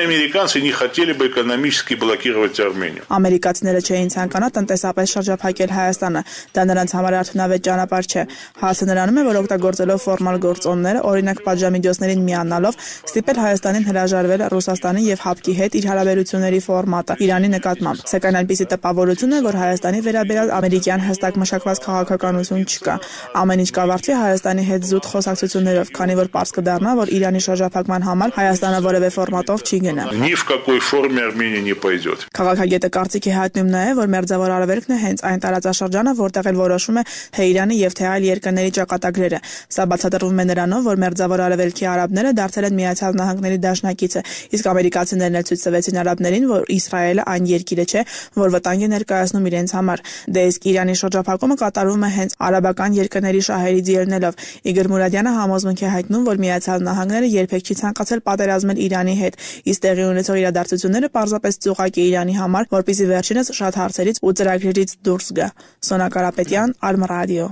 Американцы не хотели бы экономически блокировать Армению. Ամերիկացիները չէին ցանկանա տնտեսապես շրջափակել Հայաստանը, դա նրանց համար արդյունավետ ճանապարհ չէ։ Հասը նրանում է, որ օգտագործելով ֆորմալ գործոնները, օրինակ պատժամիջոցներին միանալով, ստիպել Հայաստանին հրաժարվել Ռուսաստանի եւ ՀԱՊԿ-ի հետ իր հարաբերությունների ֆորմատը Իրանի նկատմամբ։ Սակայն այնպիսի տպավորություն է, որ Հայաստանի վերաբերյալ ամերիկյան հստակ մշակված քաղաքականություն չկա։ Ամեն ինչ կավարտվի Հայաստանի հետ զուտ խոսակցություններով, քանի որ պարզ կդառնա, որ Իրանի շրջափակման համար Հայաստանը որևէ ֆորմատով չի գնա։ Ни в какой форме Армения не пойдет. Քաղաքագետը կարծիք է հայտնում նաև, որ Մերձավոր Արևելքն է հենց այն տարածաշրջանը, որտեղ էլ որոշում է թե Իրանի եւ թե այլ երկրների ճակատագրերը։ Սա բացատրվում է նրանով, որ Մերձավոր Արևելքի արաբները դարձել են Միացյալ Նահանգների դաշնակիցը, իսկ ամերիկացիներն էլ ցույց տվեցին արաբներին, որ Իսրայելը այն երկիրը չէ, որ վտանգ է ներկայացնում իրենց համար։ Դե իսկ Իրանի շրջափակումը կատարվում է հենց արաբական երկրների շահերից ելնելով։ Իգոր Մուրադյանը համոզմունք է հայտնում, որ Միացյալ Նահանգները երբեք չի ցանկացել պատերազմել Իրանի հետ, իսկ տեղի ունեցող իրադարձությունները պարզապես ծուղակ է Իրանի համար, որպեսզի վերջինս շատ հարցերից ու ծրագրերից դուրս գա։ Սոնա Կարապետյան, Արմ ռադիո։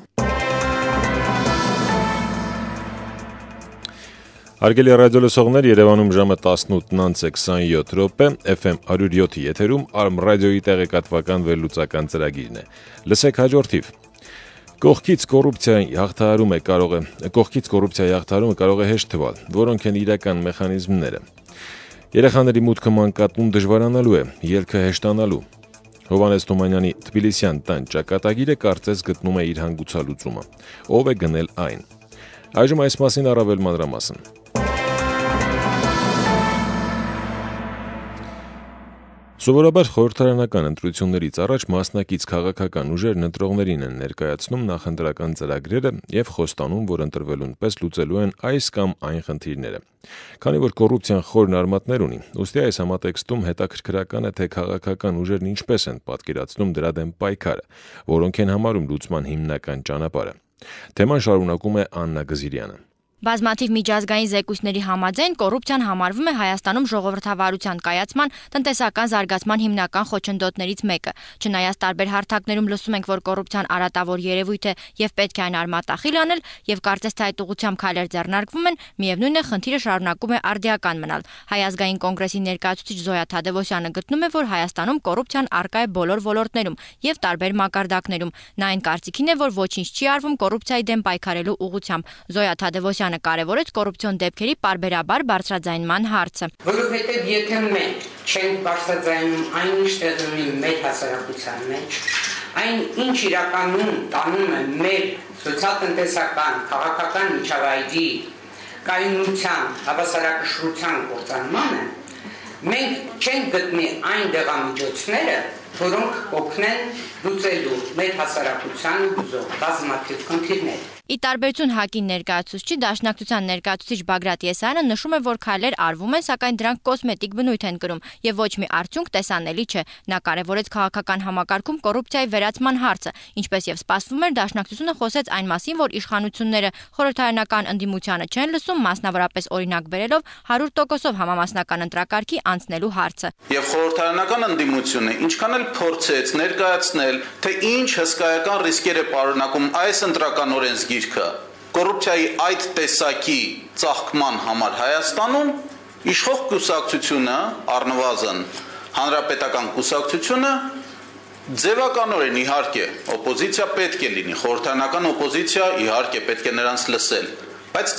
Հարգելի ռադիոլսողներ, Երևանում ժամը 18:27 րոպե, FM 107-ի եթերում Արմ ռադիոյի տեղեկատվական վերլուծական ծրագիրն է։ Լսեք հաջորդիվ։ Կողքից կոռուպցիայի հաղթահարումը կարող է հեշտ թվալ, որոնք են իրական մեխանիզմները։ Երեխաների մուտքը մանկատուն դժվարանալու է, ելքը հեշտանալու։ Հովհաննես Թումանյանի Թբիլիսյան տան ճակատագիրը կարծես գտնում է իր հանգուցալուծումը։ Ով է գնել այն։ Այժմ այս մասին առավել մանրամասն։ Սովորաբար խորհրդարանական ընտրություններից առաջ մասնակից քաղաքական ուժերն ընտրողներին են ներկայացնում նախընտրական ծրագրերը եւ խոստանում, որ ընտրվելուն պես լուծելու են այս կամ այն խնդիրները։ Քանի որ կոռուպցիան խորն արմատներ ունի, ուստի այս համատեքստում հետաքրքրական է, թե քաղաքական ուժերն ինչպես են պատկերացնում դրա դեմ պայքարը, որոնք են համարում լուծման հիմնական ճանապարհը։ Թեման շարունակում է Աննա Գզիրյանը։ Բազմաթիվ միջազգային զեկույցների համաձայն կոռուպցիան համարվում է Հայաստանում ժողովրդավարության կայացման, տնտեսական զարգացման հիմնական խոչընդոտներից մեկը։ Չնայած տարբեր հարթակներում լսում ենք, որ կոռուպցիան արատավոր երևույթ է եւ պետք է այն արմատախիլ անել, եւ կարծես թե այդ ուղղությամբ քայլեր ձեռնարկվում են, միևնույն է խնդիրը շարունակում է արդիական մնալ։ Հայ ազգային կոնգրեսի ներկայացուցիչ Զոյա Թադևոսյանը գտնում է, որ Հայաստանում կոռուպցիան առկա է բոլոր ոլորտներում եւ տարբեր մակարդակներում։ Նա այն կարծիքին է, որ ոչինչ չի արվում կոռուպցիայի դեմ պայքարելու ուղղությամբ։ Զոյա Թադևոսյանը կարևորեց կոռուպցիոն դեպքերի պարբերաբար բարձրաձայնման հարցը։ Որովհետև եթե մենք չենք բարձրաձայնում այն ինչ տեղի ունի մեր հասարակության մեջ, այն ինչ իրականում տանում է մեր սոցիալ-տնտեսական, քաղաքական միջավայրի կայունության, հավասարակշռության կործանմանը, մենք չենք գտնի այն դեղամիջոցները, որոնք օգնեն լուծելու մեր հասարակության հուզող բազմաթիվ խնդիրներ։ Ի տարբերություն ՀԱԿ-ի ներկայացուցչի, Դաշնակցության ներկայացուցիչ Բագրատ Եսայանը նշում է, որ քայլեր արվում են, սակայն դրանք կոսմետիկ բնույթ են կրում եւ ոչ մի արդյունք տեսանելի չէ։ Նա կարևորեց քաղաքական համակարգում կոռուպցիայի վերացման հարցը, ինչպես եւ սպասվում էր, Դաշնակցությունը խոսեց այն մասին, որ իշխանությունները խորհրդարանական ընդդիմությանը չեն լսում, մասնավորապես օրինակ բերելով 100%-ով համամասնական ընտրակարգի անցնելու հարցը։ Եվ խորհրդարանական ընդդիմությունը ինչքան էլ փորձեց ներկայացնել, թե ինչ հսկայական ռիսկեր է պարունակում այս ընտրական օրենսգիրքը կոռուպցիայի այդ տեսակի ծաղկման համար Հայաստանում, իշխող կուսակցությունը, առնվազն հանրապետական կուսակցությունը, ձևականորեն իհարկե օպոզիցիա պետք է լինի, խորհրդարանական օպոզիցիա իհարկե պետք է նրանց լսել, բայց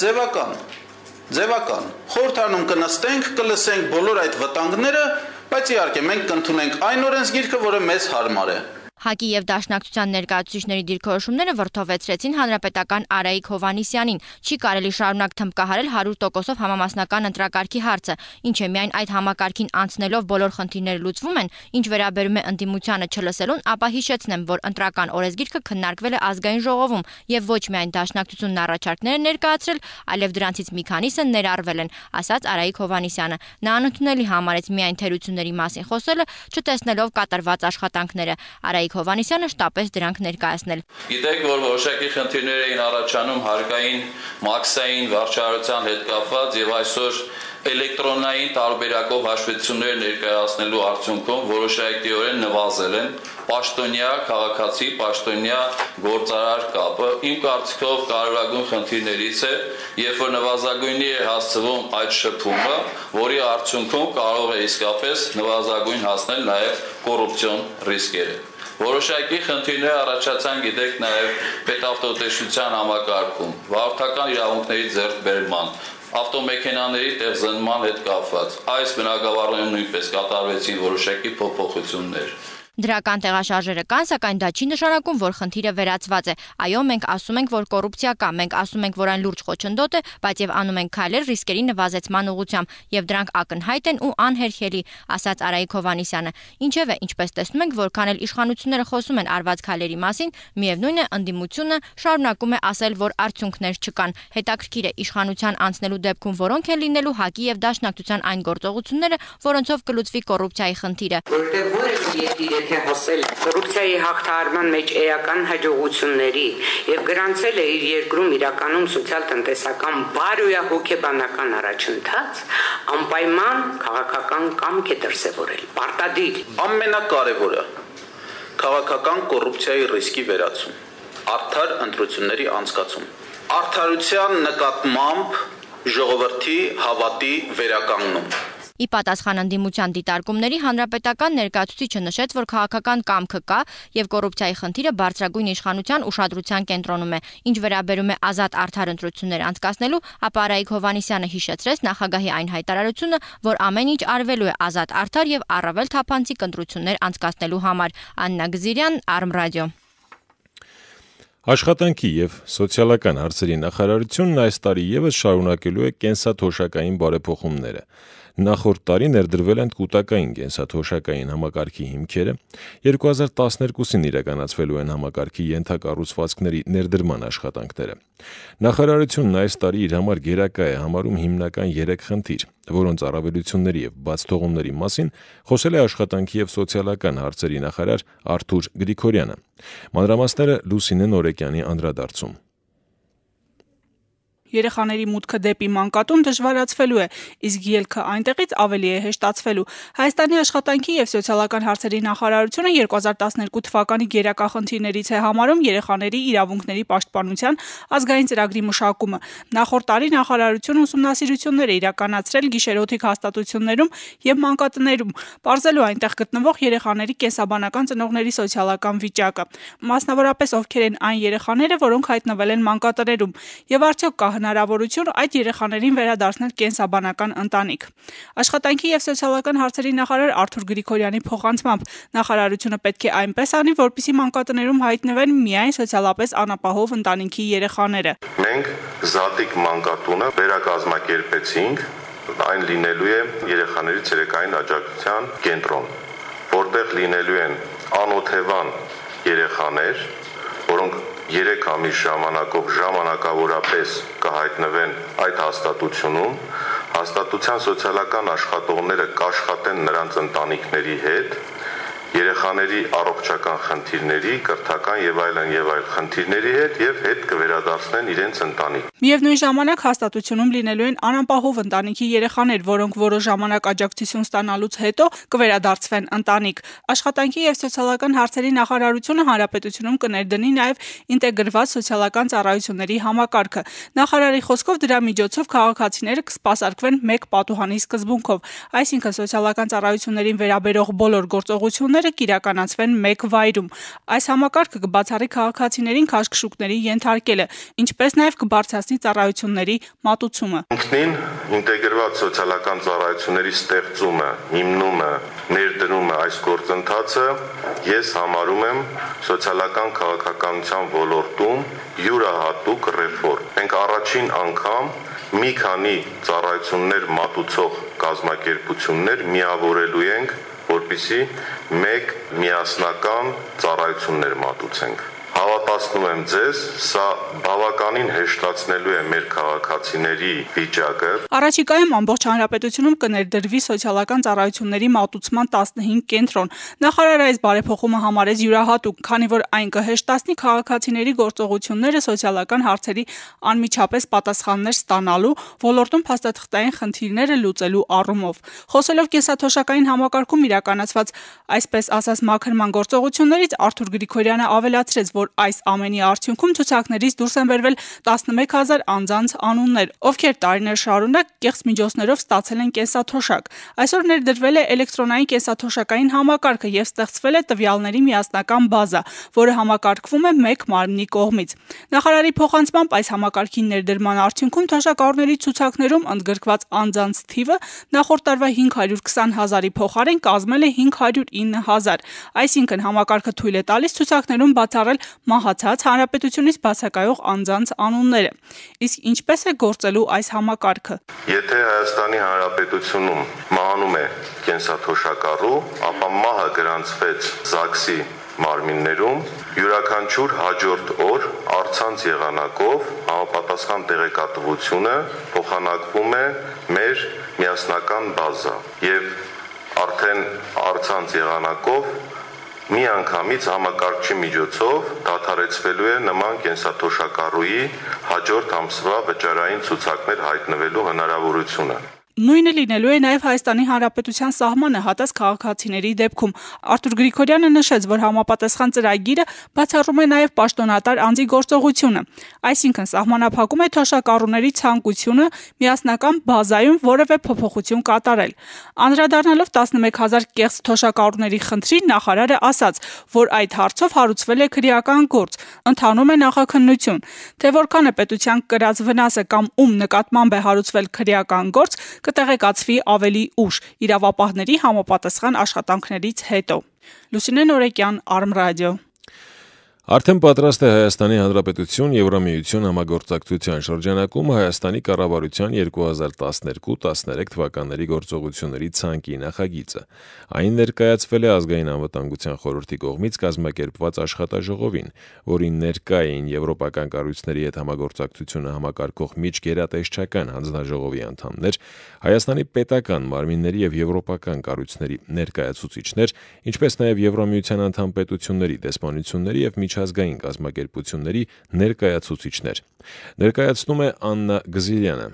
ձևական։ Խորհրդարանում կնստենք, կլսենք բոլոր այդ վտանգները, բայց իհարկե մենք կընդունենք այն օրենսգիրքը, որը մեզ հարմար է։ ՀԱԿ-ի եւ Դաշնակցության ներկայացուցիչների դիրքորոշումները վրդովեցրեցին հանրապետական Արայիկ Հովհաննիսյանին։ Չի կարելի շարունակ թմբկահարել 100%-ով համամասնական ընտրակարգի հարցը, ինչը միայն այդ համակարգին անցնելով բոլոր խնդիրները լուծվում են, ինչ վերաբերում է ընդդիմությանը չլսելուն, ապա հիշեցնեմ, որ ընտրական օրենսգիրքը քննարկվել է ազգային ժողովում եւ ոչ միայն Դաշնակցությունն առաջարկներ է ներկայացրել, այլև դրանցից մի քանիսը ներառվել են, ասաց Արայիկ Հովհաննիսյանը։ Նա անընդունելի համարեց միայն թերությունների մասին խոսելը, չտեսնելով կատարված աշխատանքները։ Արայիկ Հովհաննիսյանը շտապեց դրանք ներկայացնել։ Գիտեք, որ որոշակի խնդիրներ էին առաջանում հարկային մաքսային վարչարության հետ կապված եւ այսօր էլեկտրոնային տարբերակով հաշվետվություններ ներկայացնելու արդյունքում որոշակիորեն նվազել են պաշտոնյա քաղաքացի, պաշտոնյա գործարար կապը։ Իմ կարծիքով կարևորագույն խնդիրներից է, երբ որ նվազագույնի է հասցվում այդ շփումը, որի արդյունքում կարող է իսկապես նվազագույն հասնել նաև կոռուպցիոն ռիսկերը։ Որոշակի խնդիրներ առաջացան, գիտեք, նաև պետավտոտեսչության համակարգում, վարորդական իրավունքների ձեռքբերման, ավտոմեքենաների տեղզնման հետ կապված։ Այս բնագավառներում նույնպես կատարվեցին որոշակի փոփոխություններ։ Դրական տեղաշարժերը կան, սակայն դա չի նշանակում, որ խնդիրը վերացված է։ Այո, մենք ասում ենք, որ կոռուպցիա կա, մենք ասում ենք, որ այն լուրջ խոչընդոտ է, բայց եւ անում ենք քայլեր ռիսկերի նվազեցման ուղղությամբ, եւ դրանք ակնհայտ են ու անհերքելի, ասաց Արայիկ Հովհաննիսյանը։ Ինչևէ, ինչպես տեսնում ենք, որքան էլ իշխանությունները խոսում են արված քայլերի մասին, միևնույն է, ընդդիմությունը շարունակում է ասել, որ արդյունքներ չկան։ Հետաքրքիր է իշխանության անցնելու դեպքում որոնք են լինելու ՀԱԿ-ի եւ Դաշնակցության այն գործողությունները, որոնցով կլուծվի կոռուպցիայի խնդիրը։ Հասել կոռուպցիայի հաղթահարման մեջ էական հաջողությունների եւ գրանցել է իր երկրում իրականում սոցիալ-տնտեսական բարոյահոգեբանական առաջընթաց, անպայման քաղաքական կամք է դրսևորել։ Պարտադիր ամենակարևորը քաղաքական կոռուպցիայի ռիսկի վերացում, արդար ընտրությունների անցկացում, արդարության նկատմամբ ժողովրդի հավատի վերականգնում։ Ի պատասխան ընդդիմության դիտարկումների հանրապետական ներկայացուցիչը նշեց, որ քաղաքական կամքը կա եւ կոռուպցիայի խնդիրը բարձրագույն իշխանության ուշադրության կենտրոնում է։ Ինչ վերաբերում է ազատ արդար ընտրություններ անցկացնելու, ապա Արայիկ Հովհաննիսյանը հիշեցրեց նախագահի այն հայտարարությունը, որ ամեն ինչ արվելու է ազատ արդար եւ առավել թափանցիկ ընտրություններ անցկացնելու համար։ Աննա Գզիրյան, Արմրադիո։ Աշխատանքի եւ սոցիալական հարցերի նախարարությունն այս տարի եւս շարունակելու է կենսաթոշակային բարեփոխումները։ Նախորդ տարի ներդրվել են կൂട്ടակային կենսաթոշակային համակարգի հիմքերը, 2012-ին իրականացվելու են համակարգի ենթակառուցվածքների ներդրման աշխատանքները։ Նախարարությունն այս տարի իր համար գերակա է համարում հիմնական 3 խնդիր, որոնց առավելությունների եւ բացթողումների մասին խոսել է աշխատանքի եւ սոցիալական հարցերի նախարար Արթուր Գրիգորյանը։ Մանրամասները Լուսինե Նորեկյանի անդրադարձում։ Երեխաների մուտքը դեպի մանկատուն դժվարացվելու է, իսկ ելքը այնտեղից ավելի է հեշտացվելու։ Հայաստանի աշխատանքի եւ սոցիալական հարցերի նախարարությունը 2012 թվականի գերակա խնդիրներից է համարում երեխաների իրավունքների պաշտպանության ազգային ծրագրի մշակումը։ Նախորդ տարի նախարարությունը ուսումնասիրություններ է իրականացրել գիշերօթիկ հաստատություններում եւ մանկատներում, պարզելու այնտեղ գտնվող երեխաների կենսաբանական ծնողների սոցիալական վիճակը, մասնավորապես ովքեր են այն երեխաները, որոնք հայտնվել են մանկատներում, եւ արդյոք կա հնարավորություն այդ երեխաներին վերադարձնել կենսաբանական ընտանիք։ Աշխատանքի եւ սոցիալական հարցերի նախարար Արթուր Գրիգորյանի փոխանցմամբ նախարարությունը պետք է այնպես անի, որպեսզի մանկատներում հայտնվեն միայն սոցիալապես անապահով ընտանիքի երեխաները։ Մենք զատիկ մանկատունը վերակազմակերպեցինք, այն լինելու է երեխաների ցերեկային աջակցության կենտրոն, որտեղ լինելու են անօթևան երեխաներ, որոնք 3 ամիս ժամանակով ժամանակավորապես կհայտնվեն այդ հաստատությունում, հաստատության սոցիալական աշխատողները կաշխատեն նրանց ընտանիքների հետ, երեխաների առողջական խնդիրների, կրթական եւ այլ խնդիրների հետ եւ հետ կվերադարձնեն իրենց ընտանիք։ Միևնույն ժամանակ հաստատությունում լինելու են անապահով ընտանիքի երեխաներ, որոնք որոշ ժամանակ աջակցություն ստանալուց հետո կվերադարձվեն ընտանիք։ Աշխատանքի եւ սոցիալական հարցերի նախարարությունը հանրապետությունում կներդնի նաեւ ինտեգրված սոցիալական ծառայությունների համակարգը։ Նախարարի խոսքով դրա միջոցով քաղաքացիները կսպասարկվեն մեկ պատուհանի սկզբունքով, այսինքն սոցիալական ծառայություններին վերաբերող բոլոր գործողությունները ծառայությունները կիրականացվեն մեկ վայրում։ Այս համակարգը կբացառի քաղաքացիներին քաշքշուկների ենթարկելը, ինչպես նաև կբարձրացնի ծառայությունների մատուցումը։ Ինքնին ինտեգրված սոցիալական ծառայությունների ստեղծումը, հիմնումը, ներդրումը այս գործընթացը ես համարում եմ սոցիալական քաղաքականության ոլորտում յուրահատուկ ռեֆորմ։ Մենք առաջին անգամ մի քանի ծառայություններ մատուցող կազմակերպություններ միավորելու ենք, որպեսզի մեկ միասնական ծառայություններ մատուցենք։ Հավատացնում եմ ձեզ, սա բավականին հեշտացնելու է մեր քաղաքացիների վիճակը։ Առաջիկայում ամբողջ հանրապետությունում կներդրվի սոցիալական ծառայությունների մատուցման 15 կենտրոն։ Նախարարը այս բարեփոխումը համարեց յուրահատուկ, քանի որ այն կհեշտացնի քաղաքացիների գործողությունները սոցիալական հարցերի անմիջապես պատասխաններ ստանալու, ոլորտում փաստաթղթային խնդիրները լուծելու առումով։ Խոսելով կենսաթոշակային համակարգում իրականացված այսպես ասած մաքրման գործողություններից Արթուր Գրիգորյանը ավելացրեց, որ այս ամենի արդյունքում ցուցակներից դուրս են բերվել 11000 անձանց անուններ, ովքեր տարիներ շարունակ կեղծ միջոցներով ստացել են կենսաթոշակ։ Այսօր ներդրվել է էլեկտրոնային կենսաթոշակային համակարգը եւ ստեղծվել է տվյալների միասնական բազա, որը համակարգվում է մեկ մարմնի կողմից։ Նախարարի փոխանցմամբ այս համակարգի ներդրման արդյունքում թոշակառուների ցուցակներում ընդգրկված անձանց թիվը նախորդ տարվա 520,000-ի փոխարեն կազմել է 509,000, այսինքն համակարգը թույլ է տալիս ցուցակներում բացառել մահացած հանրապետությունից բացակայող անձանց անունները։ Իսկ ինչպես է գործելու այս համակարգը։ Եթե Հայաստանի Հանրապետությունում մահանում է կենսաթոշակառու, ապա մահը գրանցվեց ԶԱԳՍ-ի մարմիններում, յուրաքանչյուր հաջորդ օր առցանց եղանակով համապատասխան տեղեկատվությունը փոխանակվում է մեր միասնական բազա եւ արդեն առցանց եղանակով միանգամից համակարգչի միջոցով դադարեցվելու է նման կենսաթոշակառուի հաջորդ ամսվա վճարային ցուցակներ հայտնվելու հնարավորությունը։ Նույնը լինելու է նաև Հայաստանի Հանրապետության սահմանը հատած քաղաքացիների դեպքում։ Արթուր Գրիգորյանը նշեց, որ համապատասխան ծրագիրը բացառում է նաև պաշտոնատար անձի գործողությունը, այսինքն սահմանափակում է թոշակառուների ցանկությունը միասնական բազայում որևէ փոփոխություն կատարել։ Անդրադառնալով 11000 կեղծ թոշակառուների խնդրին, նախարարը ասաց, որ այդ հարցով հարուցվել է քրեական գործ, ընթանում է նախաքննություն, թե որքան է պետության կրած վնասը կամ ում նկատմամբ է հարուցվել քրեական գործ, կտեղեկացվի ավելի ուշ իրավապահների համապատասխան աշխատանքներից հետո։ Լուսինե Նորեկյան, Արմրադիո։ Արդեն պատրաստ է Հայաստանի Հանրապետություն Եվրամիություն համագործակցության շրջանակում Հայաստանի կառավարության 2012-13 թվականների գործողությունների ցանկի նախագիծը։ Այն ներկայացվել է Ազգային անվտանգության խորհրդի կողմից կազմակերպված աշխատաժողովին, որին ներկա էին եվրոպական կառույցների հետ համագործակցությունը համակարգող միջգերատեսչական հանձնաժողովի անդամներ, Հայաստանի պետական մարմինների եւ եվրոպական կառույցների ներկայացուցիչներ, ինչպես նաեւ Եվրամիության անդամ պետությունների դեսպանությունների եւ ազգային կազմակերպությունների ներկայացուցիչներ։ Ներկայացնում է Աննա Գզիրյանը։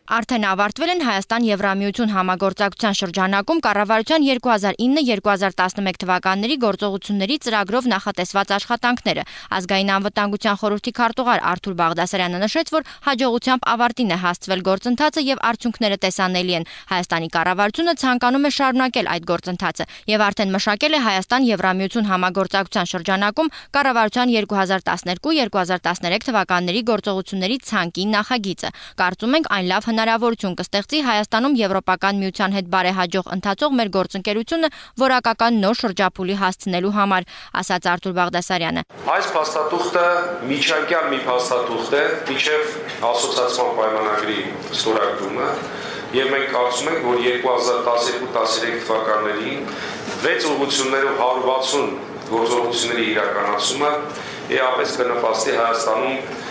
Արդեն ավարտվել են Հայաստան-Եվրամիություն համագործակցության շրջանակում կառավարության 2009-2011 թվականների գործողությունների ծրագրով նախատեսված աշխատանքները։ Ազգային անվտանգության խորհրդի քարտուղար Արթուր Բաղդասարյանը նշեց, որ հաջողությամբ ավարտին է հասցվել գործընթացը եւ արդյունքները տեսանելի են։ Հայաստանի կառավարությունը ցանկանում է շարունակել այդ գործընթացը եւ արդեն մշակել է Հայաստան-Եվրամիություն համագործակցության շրջանակում կառավարության 2012-2013 թվականների գործողությունների ցանկի նախագիծը։ Կարծում ենք այն լավ հնարավորություն կստեղծի Հայաստանում Եվրոպական միության հետ բարեհաջող ընթացող մեր գործընկերությունը որակական նոր շրջափուլի հասցնելու համար, ասաց Արթուր Բաղդասարյանը։ Այս փաստաթուղթը միջանկյալ մի փաստաթուղթ է միջև ասոցիացիոն պայմանագրի ստորագրումը, եւ մենք կարծում ենք, որ 2012-13 թվականներին 6 ուղղություններով 160 գործողությունների իրականացումը էապես կնպաստի Հայաստանում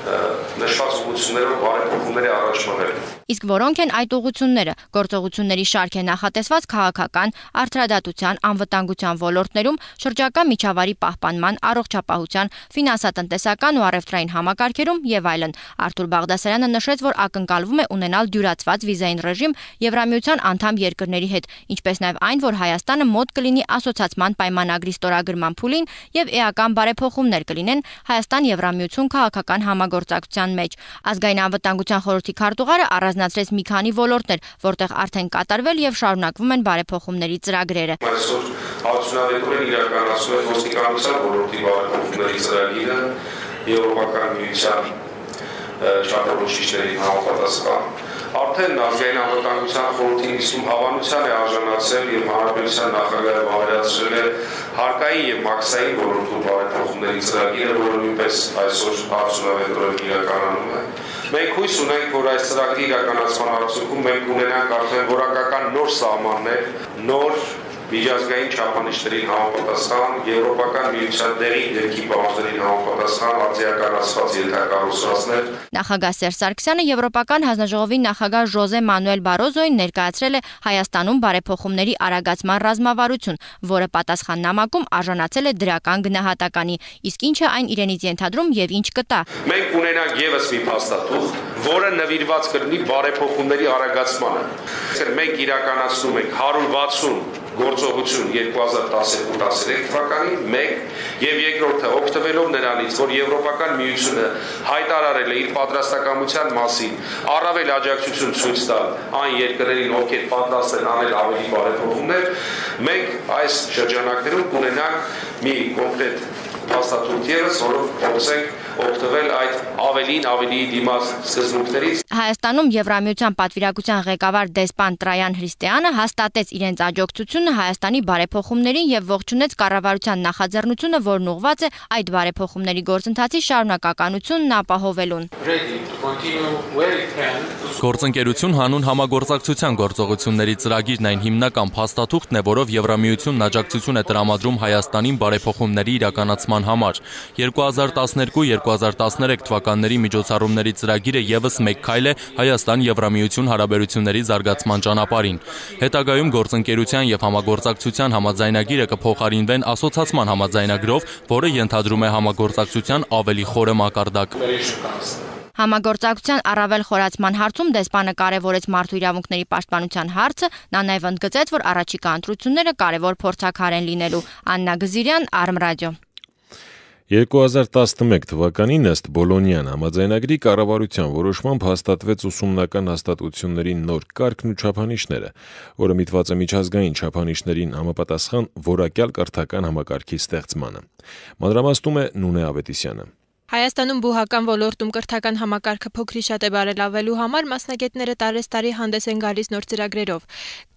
նշված ուղղություններով բարեփոխումների առաջ մղել։ Իսկ որոնք են այդ ուղղությունները։ Գործողությունների շարք է նախատեսված քաղաքական, արդարադատության, անվտանգության ոլորտներում, շրջակա միջավայրի պահպանման, առողջապահության, ֆինանսատնտեսական ու առևտրային համակարգերում եւ այլն։ Արթուր Բաղդասարյանը նշեց, որ ակնկալվում է ունենալ դյուրացված վիզային ռեժիմ Եվրամիության անդամ երկրների հետ, ինչպես նաեւ այն, որ Հայաստանը մոտ կլինի ասոցիացման պայմանագրի ստորագրման փուլին եւ էական բարեփոխումներ կլինեն Հայաստան-Եվրամիություն քաղաքական համագործակցության մեջ։ Ազգային անվտանգության խորհրդի քարտուղարը առանձնացրեց մի քանի ոլորտներ, որտեղ արդեն կատարվել եւ շարունակվում են բարեփոխումների ծրագրերը։ Այսօր արդյունավետորեն իրականացնում է ոստիկանության ոլորտի բարեփոխումների ծրագիրը Եվրոպական միության չափորոշիչների համապատասխան։ Արդեն ազգային անվտանգության խորհրդի նիստում հավանության է արժանացել եւ հանրապետության նախագահը վավերացրել է հարկային եւ մաքսային ոլորտում բարեփոխումների ծրագիրը, որը նույնպես այսօր արդյունավետորեն իրականանում է։ Մենք հույս ունենք, որ այս ծրագրի իրականացման արդյունքում մենք ունենանք արդեն որակական նոր սահմաններ, նոր միջազգային չափանիշներին համապատասխան, Եվրոպական միության դեղին դեպքի պահանջներին համապատասխան արձիականացված ենթակառուցվածքներ։ Նախագահ Սերժ Սարգսյանը Եվրոպական հանձնաժողովի նախագահ Ժոզե Մանուել Բարոզոին ներկայացրել է Հայաստանում բարեփոխումների արագացման ռազմավարություն, որը պատասխան նամակում արժանացել է դրական գնահատականի, իսկ ինչը այն իրենից ենթադրում եւ ինչ կտա։ Մենք ունենանք եւս մի փաստաթուղթ, որը նվիրված կլինի բարեփոխումների արագացմանը։ Մենք իրականացնում ենք 160 գործողություն 2012-13 թվականին, մեկ եւ երկրորդը օգտվելով նրանից, որ Եվրոպական միությունը հայտարարել է իր պատրաստակամության մասին, առավել աջակցություն ցույց տալ այն երկրներին, ովքեր պատրաստ են անել ավելի բարեփոխումներ, մենք այս շրջանակներում կունենանք մի կոնկրետ փաստաթուղթ ևս, որով փորձենք օգտվել այդ ավելի դիմաց սկզբունքներից։ Հայաստանում Եվրամիության պատվիրակության ղեկավար դեսպան Տրայան Հրիստեյանը հաստատեց իրենց աջակցությունը Հայաստանի բարեփոխումներին եւ ողջունեց կառավարության նախաձեռնությունը, որն ուղղված է այդ բարեփոխումների գործընթացի շարունակականությունն ապահովելուն։ Գործընկերություն հանուն համագործակցության գործողությունների ծրագիրն այն հիմնական փաստաթուղթն է, որով Եվրամիությունն աջակցություն է տրամադրում Հայաստանին բարեփոխումների իրականացման համար։ 2012-2013 թվականների միջոցառումների ծրագիրը եւս մեկ քայլ է Հայաստան-Եվրամիություն հարաբերությունների զարգացման ճանապարհին։ Հետագայում գործընկերության եւ համագործակցության համաձայնագիրը կփոխարինվեն ասոցացման համաձայնագրով, որը ենթադրում է համագործակցության ավելի խորը մակարդակ։ Համագործակցության առավել խորացման հարցում դեսպանը կարևորեց մարդու իրավունքների պաշտպանության հարցը, նա նաև ընդգծեց, որ առաջիկա ընտրությունները կարևոր փորձաքար են լինելու։ Աննա Գզիրյան, Արմրադիո։ 2011 թվականին ըստ Բոլոնյան համաձայնագրի կառավարության որոշմամբ հաստատվեց ուսումնական հաստատությունների նոր կարգն ու չափանիշները, որը միտված է միջազգային չափանիշներին համապատասխան որակյալ կրթական համակարգի ստեղծմանը։ Մանրամասնում է Նունե Ավետիսյանը։ Հայաստանում բուհական ոլորտում կրթական համակարգը փոքրիշատ է բարելավելու համար մասնագետները տարեստարի հանդես են գալիս նոր ծրագրերով։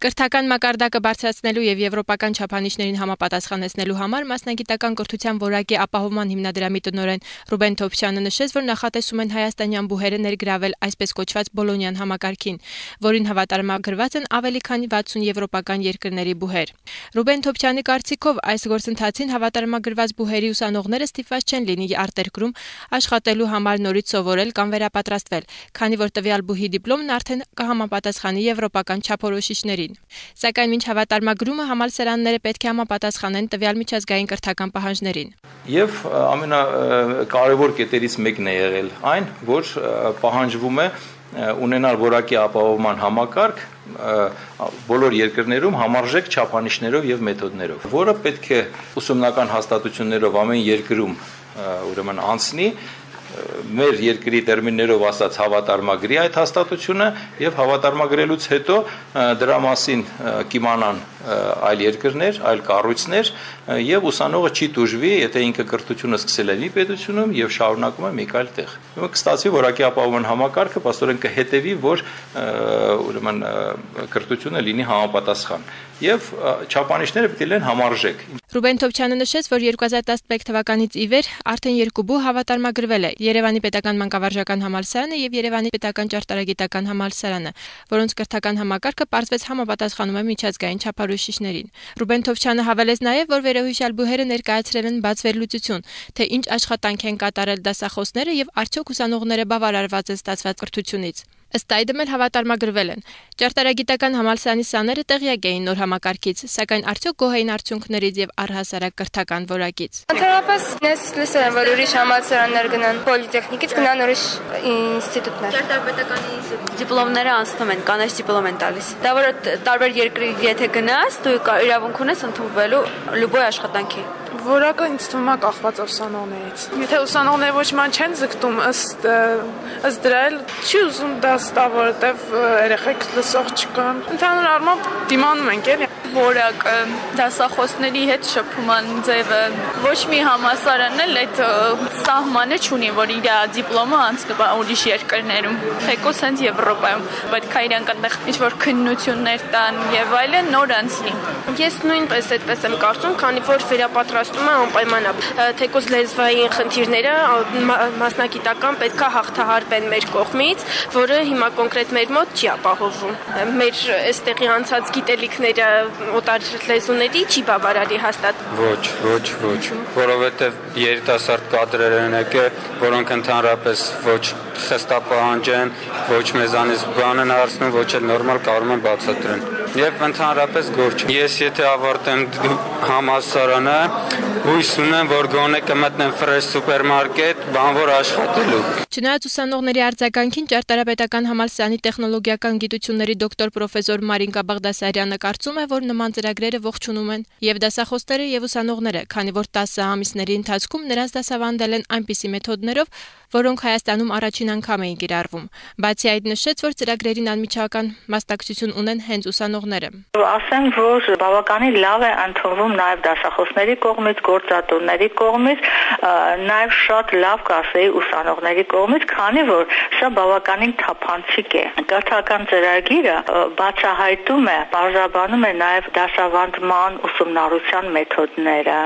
Կրթական մակարդակը բարձրացնելու եւ եվրոպական չափանիշներին համապատասխանեցնելու համար մասնագիտական կրթության որակի ապահովման հիմնադրամի տնօրեն Ռուբեն Թոփչյանը նշեց, որ նախատեսում են հայաստանյան բուհերը ներգրավել այսպես կոչված Բոլոնյան համակարգին, որին հավատարմագրված են ավելի քան 60 եվրոպական երկրների բուհեր։ Ռուբեն Թոփչյանի կարծիքով այս գործընթացին հավատարմագրված բուհերի ուսանողները ստիպված չեն լինի արտերկրում աշխատելու համար նորից սովորել կամ վերապատրաստվել, քանի որ տվյալ բուհի դիպլոմն արդեն կհամապատասխանի եվրոպական չափորոշիչներին։ Սակայն մինչ հավատարմագրումը համալսարանները պետք է համապատասխանեն տվյալ միջազգային կրթական պահանջներին։ Եվ ամենակարևոր կետերից մեկն է եղել այն, որ պահանջվում է ունենալ որակի ապահովման համակարգ բոլոր երկրներում համարժեք չափանիշներով եւ մեթոդներով, որը պետք է ուսումնական հաստատություններով ամեն երկրում ուրեմն անցնի, մեր երկրի տերմիններով ասած հավատարմագրի այդ հաստատությունը եւ հավատարմագրելուց հետո դրա մասին կիմանան այլ երկրներ, այլ կառույցներ եւ ուսանողը չի տուժվի, եթե ինքը կրթությունը սկսել է մի պետությունում եւ շարունակում է մի այլ տեղ։ Ուրեմն կստացվի որակի ապահովման համակարգը պաստորեն կհետևի, որ ուրեմն կրթությունը լինի համապատասխան եւ չափանիշները պետք է լինեն համարժեք։ Ռուբեն Թոփչյանը նշեց, որ 2011 թվականից ի վեր արդեն երկու բու հավատարմագրվել է Երևանի պետական մանկավարժական համալսարանը եւ Երևանի պետական ճարտարագիտական համալսարանը, որոնց կրթական համակարգը պարզվեց համապատասխանում է միջազգային չափորոշիչներին։ Ռուբեն Թոփչյանը հավելեց նաեւ, որ վերոհիշյալ բուհերը ներկայացրել են բաց վերլուծություն, թե ինչ աշխատանք են կատարել դասախոսները եւ արդյոք ուսանողները բավարարված են ստացված կրթությունից։ Ըստ այդմ էլ հավատարմագրվել են։ Ճարտարագիտական համալսարանի սաները տեղյակ էին նոր համակարգից, սակայն արդյոք գոհ էին արդյունքներից եւ առհասարակ կրթական որակից։ Ընդհանրապես ես լսել եմ, որ ուրիշ համալսարաններ գնան, պոլիտեխնիկից գնան ուրիշ ինստիտուտներ։ Ճարտարապետական դիպլոմները անցնում են, կանաչ դիպլոմ են տալիս։ Դա որ տարբեր երկրի եթե գնաս, դու իրավունք ունես ընդունվելու լուբոյ աշխատանքի։ Որակը ինձ թվում է կախված ուսանողներից։ Եթե ուսանողները ոչ ման չեն ձգտում ըստ դրա էլ չի ուզում դա ստա, որովհետև երեխեք լսող չկան։ Ընդհանուր առմամբ դիմանում ենք էլի։ որակը, դասախոսների հետ շփման ձևը, ոչ մի համալսարան էլ այդ սահմանը չունի, որ իր դիպլոմը անցնի ուրիշ երկրներում, թեկուզ հենց Եվրոպայում, պետք է իրանք այնտեղ ինչ-որ քննություններ տան եւ այլն նոր անցնի։ Ես նույնպես այդպես եմ կարծում, քանի որ վերապատրաստումը անպայման է, թեկուզ լեզվային խնդիրները մասնագիտական պետք է հաղթահարվեն մեր կողմից, որը հիմա կոնկրետ մեր մոտ չի ապահովում։ Մեր այստեղի անցած գիտելիքները օտար լեզուների չի բավարարի հաստատ։ Ոչ, որովհետև երիտասարդ կադրեր են եկել, որոնք ընդհանրապես ոչ խստապահանջ են, ոչ մեզանից բան են հարցնում, ոչ էլ նորմալ կարող են բացատրեն։ Եվ ընդհանրապես գործ։ Ես եթե ավարտեմ համալսարանը, հույս ունեմ, որ գոնե կմտնեմ ֆրեշ սուպերմարկետ, բանվոր աշխատելու։ Չնայած ուսանողների արձագանքին Ճարտարապետական համալսարանի տեխնոլոգիական գիտությունների դոկտոր պրոֆեսոր Մարինկա Բաղդասարյանը կարծում է, որ նման ծրագրերը ողջունում են եւ դասախոսները եւ ուսանողները, քանի որ 10 ամիսների ընթացքում նրանց դասավանդել են այնպիսի մեթոդներով, որոնք Հայաստանում առաջին անգամ էին կիրառվում։ Բացի այդ նշեց, որ ծրագրերին անմիջական մասնակցություն ունեն հենց ուսանողները։ Ասեմ, որ բավականին լավ է ընդունվում նաև դասախոսների կողմից, գործատուների կողմից, նաև շատ լավ կասեի ուսանողների կողմից, քանի որ սա բավականին թափանցիկ է։ Կրթական ծրագիրը բացահայտում է, բարձրաբանում է նաև դասավանդման ուսումնառության մեթոդները,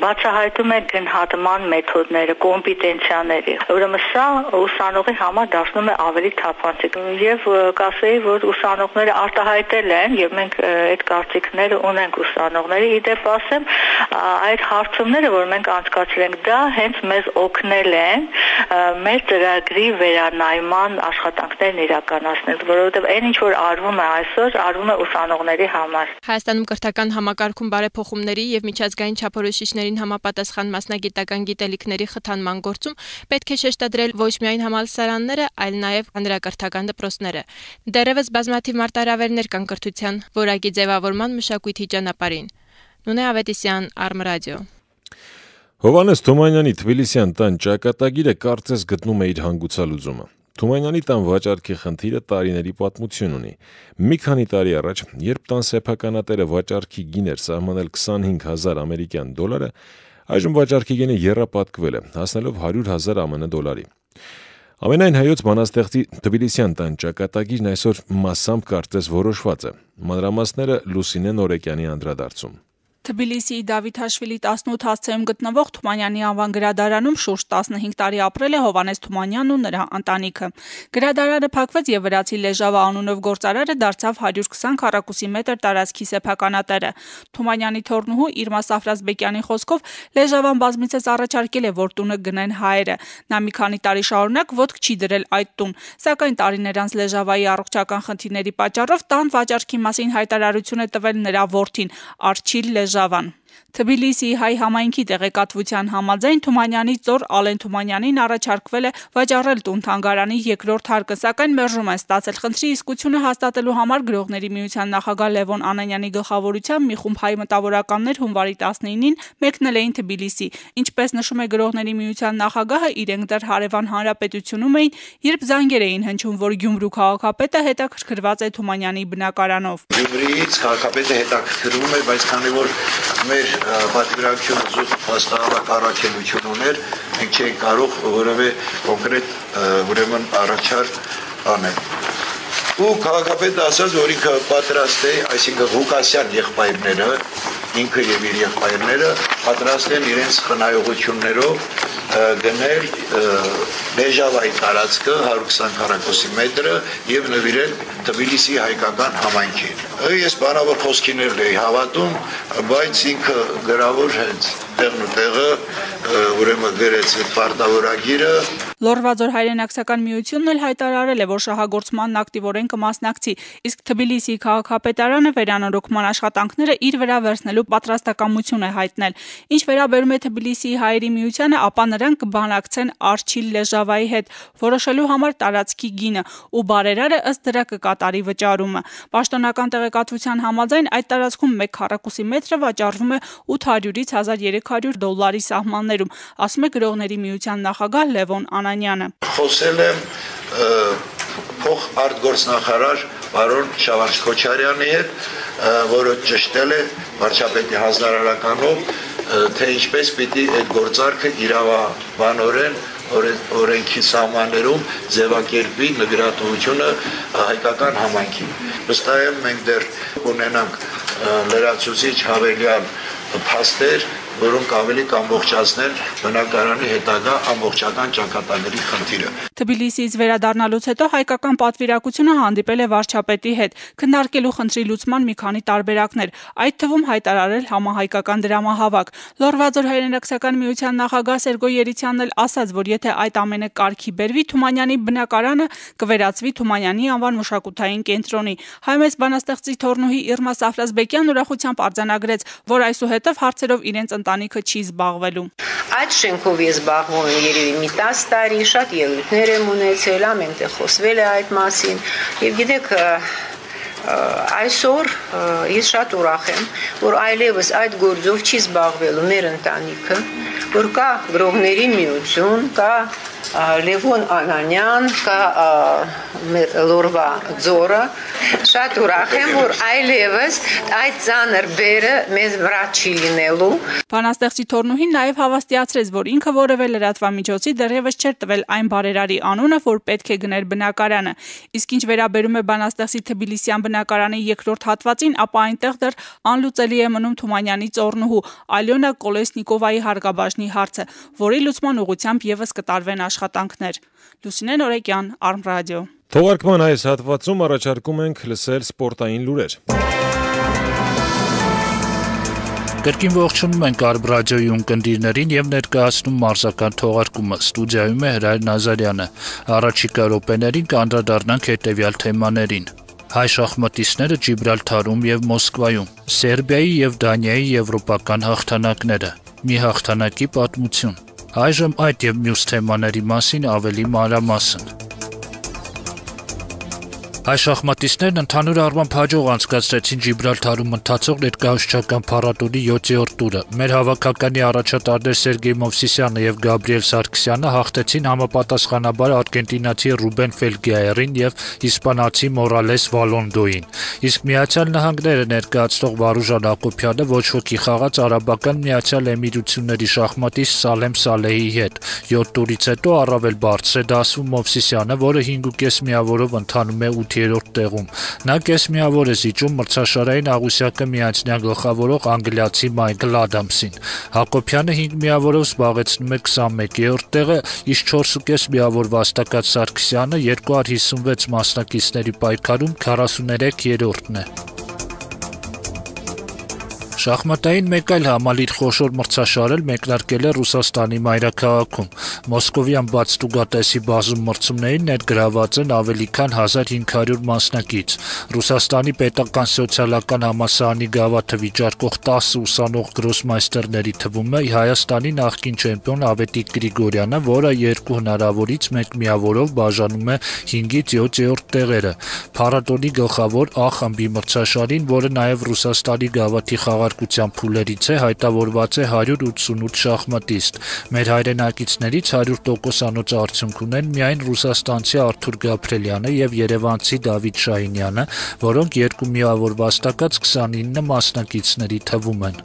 բացահայտում է գնահատման մեթոդները, կոմպետենցիաները։ Ուրեմն սա ուսանողի համար դառնում է ավելի թափանցիկ եւ կասեի, որ ուսանողները արտահայտել են եւ մենք այդ կարծիքները ունենք ուսանողների։ Իդեպ ասեմ, այդ հարցումները, որ մենք անցկացրել ենք, դա հենց մեզ օգնել են մեր ծրագրի վերանայման աշխատանքներն իրականացնել, որովհետեւ այն ինչ որ արվում է այսօր, արվում է ուսանողների համար։ Հայաստանում կրթական համակարգում բարեփոխումների եւ միջազգային չափորոշիչներին համապատասխան մասնագիտական գիտելիքների խթանման գործում պետք է շեշտադրել ոչ միայն համալսարանները, այլ նաև հանրակրթական դպրոցները։ Դեռևս բազմաթիվ մարտահրավերներ կան կրթության որակի ձևավորման մշակույթի ճանապարհին։ Նունե Ավետիսյան, Արմրադիո։ Հովհաննես Թումանյանի Թբիլիսյան տան ճակատագիրը կարծես գտնում է իր հանգուցալուծումը։ Թումանյանի տան վաճառքի խնդիրը տարիների պատմություն ունի։ Մի քանի տարի առաջ, երբ տան սեփականատերը վաճառքի գին էր սահմանել 25,000 ամերիկյան դոլարը, այժմ վաճառքի գինը եռապատկվել է, հասնելով 100,000 ԱՄՆ դոլարի։ Ամենայն հայոց բանաստեղծի Թբիլիսյան տան ճակատագիրն այսօր մասամբ կարծես որոշված է։ Մանրամասները Լուսինե Նորեկյանի անդրադարձում։ Թբիլիսիի Դավիթ Հաշվիլի 18 հասցեում գտնվող Թումանյանի անվան գրադարանում շուրջ 15 տարի ապրել է Հովհաննես Թումանյանն ու նրա ընտանիքը։ Գրադարանը փակվեց եւ վրացի Լեժավա անունով գործարարը դարձավ 120 քառակուսի մետր տարածքի սեփականատերը։ Թումանյանի թորնուհու Իրմա Սաֆրազբեկյանի խոսքով Լեժավան բազմիցս առաջարկել է, որ տունը գնեն հայերը։ Նա մի քանի տարի շարունակ ոտք չի դրել այդ տուն, սակայն տարիներ անց Լեժավայի առողջական խնդիրների պատճառով տան վաճառքի մասին հայտարարություն է տվել նրա որդին Արչիլ Լեժավան։ Թբիլիսիի հայ համայնքի տեղեկատվության համաձայն Թումանյանի ծոր Ալեն Թումանյանին առաջարկվել է վաճառել տուն-թանգարանի երկրորդ հարկը, սակայն մերժում են ստացել։ Խնդրի իսկությունը հաստատելու համար Գրողների միության նախագահ Լևոն Անանյանի գլխավորությամբ մի խումբ հայ մտավորականներ հունվարի 19-ին մեկնել էին Թբիլիսի։ Ինչպես նշում է Գրողների միության նախագահը, իրենք դեռ հարևան հանրապետությունում էին, երբ զանգեր էին հնչում, որ Գյումրու քաղաքապետը հետաքրքրված է Թումանյանի բնակարանով։ Գյումրիից քաղաքապետը հետաքրքրվում է, բայց քանի որ մեր պատվիրակությունը զուտ վստահաբար առաքելություն ուներ, մենք չենք կարող որևէ կոնկրետ ուրեմն առաջարկ անել։ Ու քաղաքապետը ասաց, որ ինքը պատրաստ է, այսինքն Ղուկասյան եղբայրները, ինքը եւ իր եղբայրները պատրաստ են իրենց խնայողություններով գնել Լեժավայի տարածքը 120 քառակուսի մետրը եւ նվիրել Թբիլիսի հայկական համայնքին։ Ես բանավոր խոսքին էի հավատում, բայց ինքը գրավոր հենց տեղն ու տեղը ուրեմն գրեց այդ պարտավորագիրը։ Լոռվաձոր հայրենակցական միությունն էլ հայտարարել է, որ շահագործմանն ակտիվորեն կմասնակցի, իսկ Թբիլիսիի քաղաքապետարանը վերանորոգման աշխատանքները իր վրա վերցնելու պատրաստակամություն է հայտնել։ Ինչ վերաբերում է Թբիլիսիի հայերի միությանը, ապա նրանք կբանակցեն Արչիլ Լեժավայի հետ, որոշելու համար տարածքի գինը, ու բարերարը ըստ դրա կկատարի վճարումը։ Պաշտոնական տեղեկատվության համաձայն այդ տարածքում 1 քառակուսի մետրը վաճառվում է 800-ից 1300 դոլարի սահմաններում, ասում է Գրողների միության նախագահ Լևոն Անանյանը։ Խոսել եմ փոխարտգործնախարար պարոն Շավարժ Քոչարյանի հետ, որը ճշտել է վարչապետի հանձնարարականով, թե ինչպես պիտի այդ գործարքը իրավաբանորեն օրենքի սահմաններում ձևակերպի նվիրատվությունը հայկական համայնքին։ Վստահ եմ մենք դեռ ունենանք լրացուցիչ հավելյալ փաստեր, որոնք ավելի կամբողջացնեն բնակարանի հետագա ամբողջական ճակատագրի խնդիրը։ Թբիլիսիից վերադառնալուց հետո հայկական պատվիրակությունը հանդիպել է վարչապետի հետ, քննարկելու խնդրի լուծման մի քանի տարբերակներ, այդ թվում հայտարարել համահայկական դրամահավաք։ Լոռվաձոր հայրենակցական միության նախագահ Սերգո Երիցյանն էլ ասաց, որ եթե այդ ամենը կարգի բերվի, Թումանյանի բնակարանը կվերածվի Թումանյանի անվան մշակութային կենտրոնի։ Հայմես բանաստեղծի թորնուհի Իրմա Սաֆրազբեկյանն ուրախությամբ արձանագրեց, որ այսուհետև հարցերով իրենց ընտանիքը չի զբաղվելու։ Այդ շենքով ես զբաղվում եմ երևի մի 10 տարի, շատ ելույթներ եմ ունեցել, ամենտեղ խոսվել է այդ մասին, եւ գիտեք, այսօր ես շատ ուրախ եմ, որ այլևս այդ գործով չի զբաղվելու մեր ընտանիքը, որ կա գրողների միություն, կա Լևոն Անանյան, կա Լոռվա ձորը, շատ ուրախ եմ, որ այլևս այդ ծանր բերը մեզ վրա չի լինելու։ Բանաստեղծի թորնուհին նաև հավաստիացրեց, որ ինքը որևէ լրատվամիջոցի դեռևս չէր տվել այն բարերարի անունը, որ պետք է գներ բնակարանը։ Իսկ ինչ վերաբերում է բանաստեղծի Թբիլիսյան բնակարանի երկրորդ հատվածին, ապա այնտեղ դեռ անլուծելի է մնում Թումանյանի ծոռնուհու Ալյոնա Կոլեսնիկովայի հարկաբաժնի հարցը, որի լուծման ուղղությամբ եւս կտարվեն աշխատանքներ։ Լուսինե Նորեկյան, Arm Radio։ Թողարկման այս հատվածում առաջարկում ենք լսել սպորտային լուրեր։ Կրկին ողջունում ենք Arm Radio-ի ունկնդիրներին եւ ներկայացնում մարզական թողարկումը։ Ստուդիայում է Հրայր Նազարյանը։ Առաջիկա րոպեներին կանդրադառնանք հետեւյալ թեմաներին։ Հայ շախմատիստները Ջիբրալթարում եւ Մոսկվայում, Սերբիայի եւ Դանիայի եվրոպական հաղթանակները, մի հաղթանակի պատմություն։ Այժմ այդ եւ մյուս թեմաների մասին ավելի մանրամասն։ Հայ շախմատիստներն ընդհանուր առմամբ հաջող անցկացրեցին Ջիբրալթարում ընթացող ներկայացուցչական փառատոնի 7-րդ տուրը։ Մեր հավաքականի առաջատարներ Սերգեյ Մովսիսյանը եւ Գաբրիել Սարգսյանը հաղթեցին համապատասխանաբար արգենտինացի Ռուբեն Ֆելգեայերին եւ իսպանացի Մորալես Վալոնդոին։ Իսկ Միացյալ Նահանգները ներկայացնող Վարուժան Հակոբյանը ոչ ոքի խաղաց Արաբական Միացյալ Էմիրությունների շախմատիստ Սալեմ Սալեհի հետ։ 7 տուրից հետո առավել բարձր է դասվում Մովսիսյանը, որը 5.5 միավորով ընթանում է 8-րդ տեղում։ Նա կես միավոր է զիջում մրցաշարային աղյուսակը միանձնյա գլխավորող անգլիացի Մայքլ Ադամսին։ Հակոբյանը 5 միավորով զբաղեցնում է 21-րդ տեղը, իսկ 4.5 միավոր վաստակած Սարգսյանը 256 մասնակիցների պայքարում 43-րդն է։ Շախմատային մեկ այլ համալիր խոշոր մրցաշար էլ մեկնարկել է Ռուսաստանի մայրաքաղաքում։ Մոսկովյան բաց տուգատեսի բազում մրցումներին ներգրաված են ավելի քան 1500 մասնակից։ Ռուսաստանի պետական սոցիալական համալսարանի գավաթը վիճարկող 10 ուսանող գրոսմայստերների թվում է Հայաստանի նախկին չեմպիոն Ավետիք Գրիգորյանը, որը 2 հնարավորից 1 միավորով բաժանում է 5-ից 7-րդ տեղերը։ Փառատոնի գլխավոր A խմբի մրցաշարին, որը նաև Ռուսաստանի գավաթի խաղարկության փուլերից է, հայտավորված է 188 շախմատիստ։ Մեր հայրենակիցներից 100%-անոց արդյունք ունեն միայն ռուսաստանցի Արթուր Գաբրելյանը եւ երևանցի Դավիթ Շահինյանը, որոնք 2 միավոր վաստակած 29 մասնակիցների թվում են։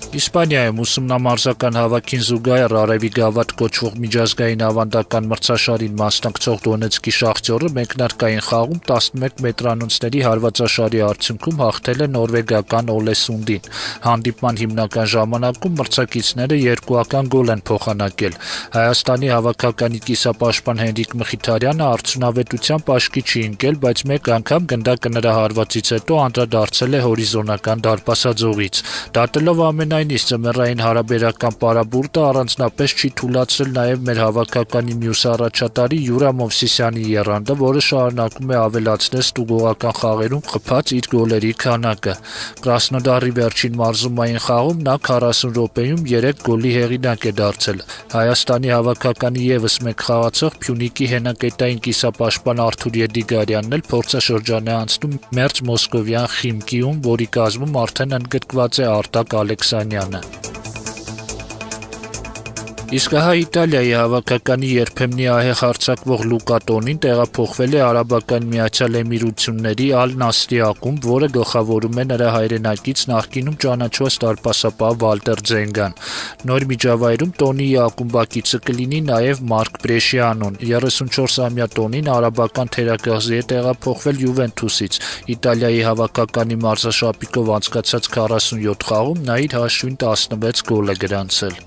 Իսպանիայում ուսումնամարզական հավաքին զուգահեռ Արևի գավաթ կոչվող միջազգային ավանդական մրցաշարին մասնակցող Դոնեցկի Շախտյորը մեկնարկային խաղում 11 մետրանոցների հարվածաշարի արդյունքում հաղթել է նորվեգական Օլեսունդին։ Հանդիպման հիմնական ժամանակում մրցակիցները 2-ական գոլ են փոխանակել։ Հայաստանի հավաքականի կիսապաշտպան Հենրիկ Մխիթարյանը արդյունավետությամբ աչքի չի ընկել, բայց մեկ անգամ գնդակը նրա հարվածից հետո անդրադարձել է հորիզոնական դարպասաձողից։ Դատելով ամենայնից ձմեռային հարաբերական պարաբուրտը առանձնապես չի թույլատրել նաև մեր հավաքականի մյուս առաջատարի Յուրա Մովսիսյանի եռանդը, որը շարունակում է ավելացնել ստուգողական խաղերում խփած իր գոլերի քանակը։ Կրասնոդարի վերջին մարզումային խաղում նա 40 րոպեում 3 գոլի հեղինակ է դարձել։ Հայաստանի հավաքականի եւս մեկ խաղացող Փյունիկի հենակետային կիսապաշտպան Արթուր Եդիգարյանն էլ փորձաշրջան է անցնում մերձ մոսկովյան Խիմկիում, որի կազմում արդեն ընդգրկված է Արտակ Ալեքսանյանը։ Իսկ հա Իտալիայի հավաքականի երբեմնի ահեղ արձակվող Լուկա Տոնին տեղափոխվել է Արաբական Միացյալ Էմիրությունների Ալ Նասրի ակումբ, որը գլխավորում է նրա հայրենակից նախկինում ճանաչված դարպասապահ Վալտեր Ձենգան։ Նոր միջավայրում Տոնիի ակումբակիցը կլինի նաև Մարկ Բրեշիանոն։ 34-ամյա Տոնին արաբական թերակղզի է տեղափոխվել Յուվենտուսից։ Իտալիայի հավաքականի մարզաշապիկով անցկացած 47 խաղում նա իր հաշվին 16 գոլ է գրանցել։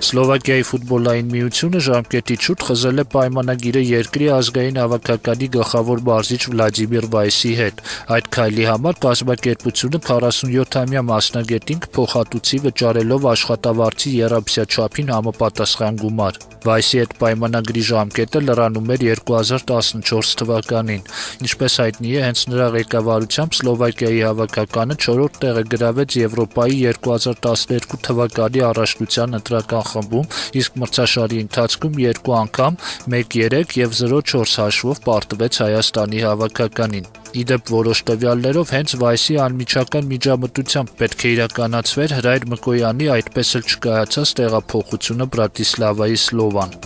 Սլովակիայի ֆուտբոլային միությունը ժամկետից շուտ խզել է պայմանագիրը երկրի ազգային հավաքականի գլխավոր մարզիչ Վլադիմիր Վայսի հետ։ Այդ քայլի համար կազմակերպությունը 47-ամյա մասնագետին կփոխհատուցի վճարելով աշխատավարձի եռաբսյա չափին համապատասխան գումար։ Վայսի հետ պայմանագրի ժամկետը լրանում էր 2014 թվականին։ Ինչպես հայտնի է, հենց նրա ղեկավարությամբ Սլովակիայի հավաքականը 4-րդ տեղը գրավեց Եվրոպայի 2012 թվականի առաջնության ընտրական խմբում, իսկ մրցաշարի ընթացքում 2 անգամ 1-3 եւ 0-4 հաշվով պարտվեց Հայաստանի հավաքականին։ Իդեպ որոշ տվյալներով հենց Վայսի անմիջական միջամտությամբ պետք է իրականացվեր Հրայր Մկոյանի այդպես էլ չկայացած տեղափոխությունը Բրատիսլավայի Սլովան։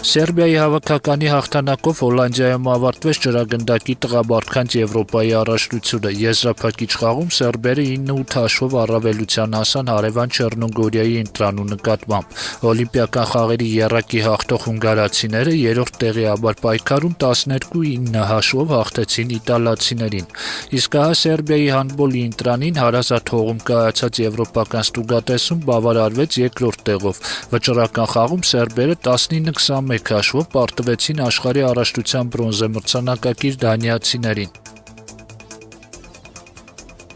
Սերբիայի հավաքականի հաղթանակով Հոլանդիայում ավարտվեց ջրագնդակի տղամարդկանց Եվրոպայի առաջնությունը։ Եզրափակիչ խաղում սերբերը 9-8 հաշվով առավելության հասան հարևան Չեռնոգորիայի ընտրանու նկատմամբ։ Օլիմպիական խաղերի եռակի հաղթող հունգարացիները երրորդ տեղի համար պայքարում 12-9 հաշվով հաղթեցին իտալացիներին։ Իսկ հա Սերբիայի հանդբոլի ընտրանին հարազատ հողում կայացած եվրոպական ստուգատեսում բավարարվեց երկրորդ տեղով։ Վճռական խաղում սերբերը 19-21 հաշվով պարտվեցին աշխարհի առաջնության բրոնզե մրցանակակիր դանիացիներին։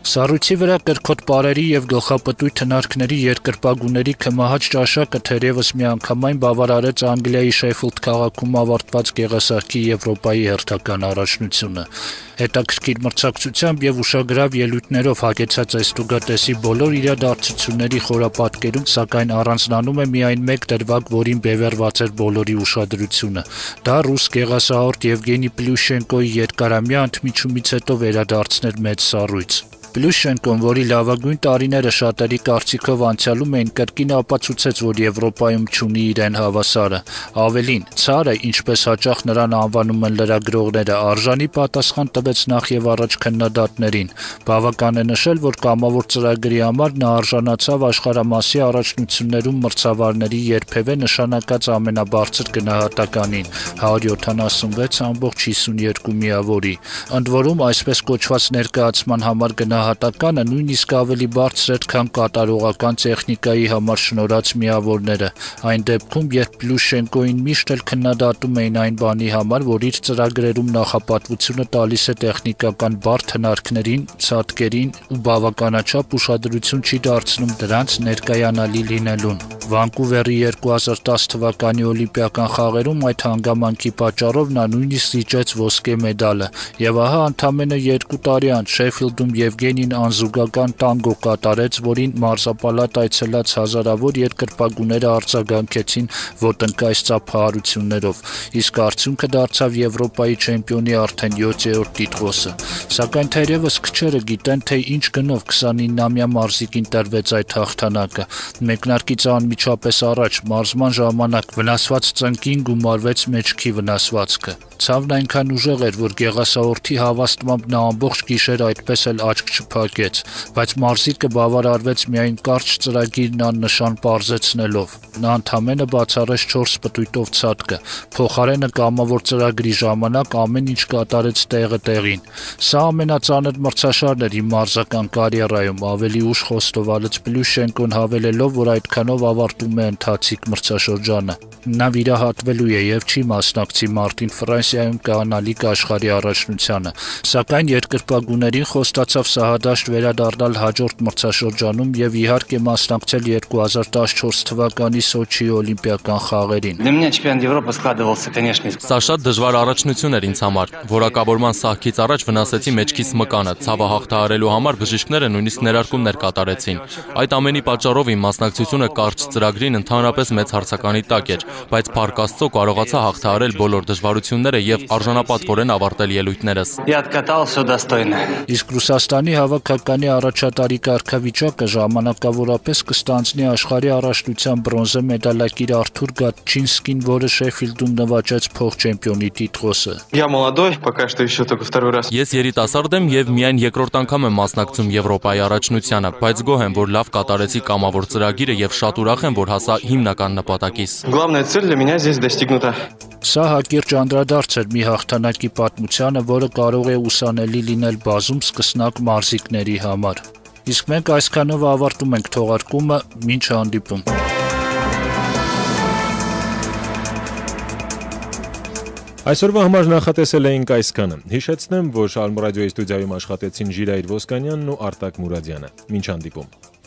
Սառույցի վրա կրքոտ պարերի եւ գլխապտույտ հնարքների երկրպագուների քմահաճ ճաշակը թերևս միանգամայն բավարարեց Անգլիայի Շեֆիլդ քաղաքում ավարտված գեղասահքի Եվրոպայի հերթական առաջնությունը։ Հետաքրքիր մրցակցությամբ եւ ուշագրավ ելույթներով հագեցած այս ստուգատեսի բոլոր իրադարձությունների խորապատկերում, սակայն առանձնանում է միայն մեկ դրվագ, որին բևեռված էր բոլորի ուշադրությունը։ Դա ռուս գեղասահորդ Եվգենի Պլյուշենկոյի երկարամյա ընդմիջումից հետո վերադարձներ մեծ սառույց։ Պլյուշենկոն, որի լավագույն տարիները շատերի կարծիքով անցյալում էին, կրկին ապացուցեց, որ Եվրոպայում չունի իրեն հավասարը։ Ավելին, ցարը, ինչպես հաճախ նրան անվանում են լրագրողները, արժանի պատասխան տվեց նախ եւ առաջ քննադատներին։ Բավական է նշել, որ կամավոր ծրագրի համար նա արժանացավ աշխարհամասի առաջնություններում մրցավարների երբևէ նշանակած ամենաբարձր գնահատականին՝ 176.52 միավորի։ Ընդ որում, այսպես կոչված ներկայացման համար գնահատականը նույնիսկ ավելի բարձր էր, քան կատարողական տեխնիկայի համար շնորհած միավորները։ Այն դեպքում, երբ Պլյուշենկոին միշտ էլ քննադատում էին այն բանի համար, որ իր ծրագրերում նախապատվությունը տալիս է տեխնիկական բարդ հնարքներին, ցատկերին ու բավականաչափ ուշադրություն չի դարձնում դրանց ներկայանալի լինելուն։ Վանկուվերի 2010 թվականի օլիմպիական խաղերում այդ հանգամանքի պատճառով նա նույնիսկ զիջեց ոսկե մեդալը։ Եվ ահա ընդամենը 2 տարի անց Շեֆիլդում Եվգենին անզուգական տանգո կատարեց, որին մարզապալատ այցելած հազարավոր երկրպագուները արձագանքեցին ոտնկայս ծափահարություններով, իսկ արդյունքը դարձավ Եվրոպայի չեմպիոնի արդեն 7-րդ տիտղոսը։ Սակայն թերևս քչերը գիտեն, թե ինչ գնով 29-ամյա մարզիկին տրվեց այդ հաղթանակը։ Մեկնարկից անմիջապես առաջ մարզման ժամանակ վնասված ծնկին գումարվեց մեջքի վնասվածքը։ Ցավն այնքան ուժեղ էր, որ գեղասահորդի հավաստմամբ նա ամբողջ գիշեր այդպես էլ աչք չփակեց, բայց մարզիկը բավարարվեց միայն կարճ ծրագիրն աննշան պարզեցնելով։ Նա ընդամենը բացառեց 4 պտույտով ցատկը, փոխարենը կամավոր ծրագրի ժամանակ ամեն ինչ կատարեց տեղը տեղին։ Սա ամենածանր մրցաշարն էր իմ մարզական կարիերայում, ավելի ուշ խոստովանեց Պլյուշենկոն, հավելելով, որ այդքանով ավարտում է ընթացիկ մրցաշրջանը։ Նա վիրահատվելու է եւ չի մասնակցի մարտին Ֆրանսիայում կանալիք աշխարհի առաջնությանը, սակայն երկրպագուներին խոստացավ սահադաշտ վերադառնալ հաջորդ մրցաշրջանում եւ իհարկե մասնակցել 2014 թվականի Սոչիի օլիմպիական խաղերին։ Սա շատ դժվար առաջնություն էր ինձ համար։ Որակավորման սահքից առաջ վնասեցի մեջքիս մկանը, ցավը հաղթահարելու համար բժիշկները նույնիսկ ներարկումներ կատարեցին։ Այդ ամենի պատճառով իմ մասնակցությունը կարճ ծրագրին ընդհանրապես մեծ հարցականի տակ էր։ բայց փառք Աստծո կարողացա հաղթահարել բոլոր դժվարությունները եւ արժանապատվորեն ավարտել ելույթներս։ Իսկ Ռուսաստանի հավաքականի առաջատարի կարգավիճակը ժամանակավորապես կստանձնի աշխարհի առաջնության բրոնզե մեդալակիր Արթուր Գատչինսկին, որը Շեֆիլդում նվաճեց փոխ-չեմպիոնի տիտղոսը։ Ես երիտասարդ եմ եւ միայն երկրորդ անգամ եմ մասնակցում Եվրոպայի առաջնությանը, բայց գոհ եմ, որ լավ կատարեցի կամավոր ծրագիրը եւ շատ ուրախ եմ, որ հասա հիմնական նպատակիս։ Սա հակիրճ անդրադարձ էր մի հաղթանակի պատմությանը, որը կարող է ուսանելի լինել բազում սկսնակ մարզիկների համար։ Իսկ մենք այսքանով ավարտում ենք թողարկումը, մինչ հանդիպում։ Այսօրվա համար նախատեսել էինք այսքանը։ Հիշեցնեմ, որ Շարմ ռադիոյի ստուդիայում աշխատեցին Ժիրայր Ոսկանյանն ու Արտակ Մուրադյանը։ Մինչ հանդիպում։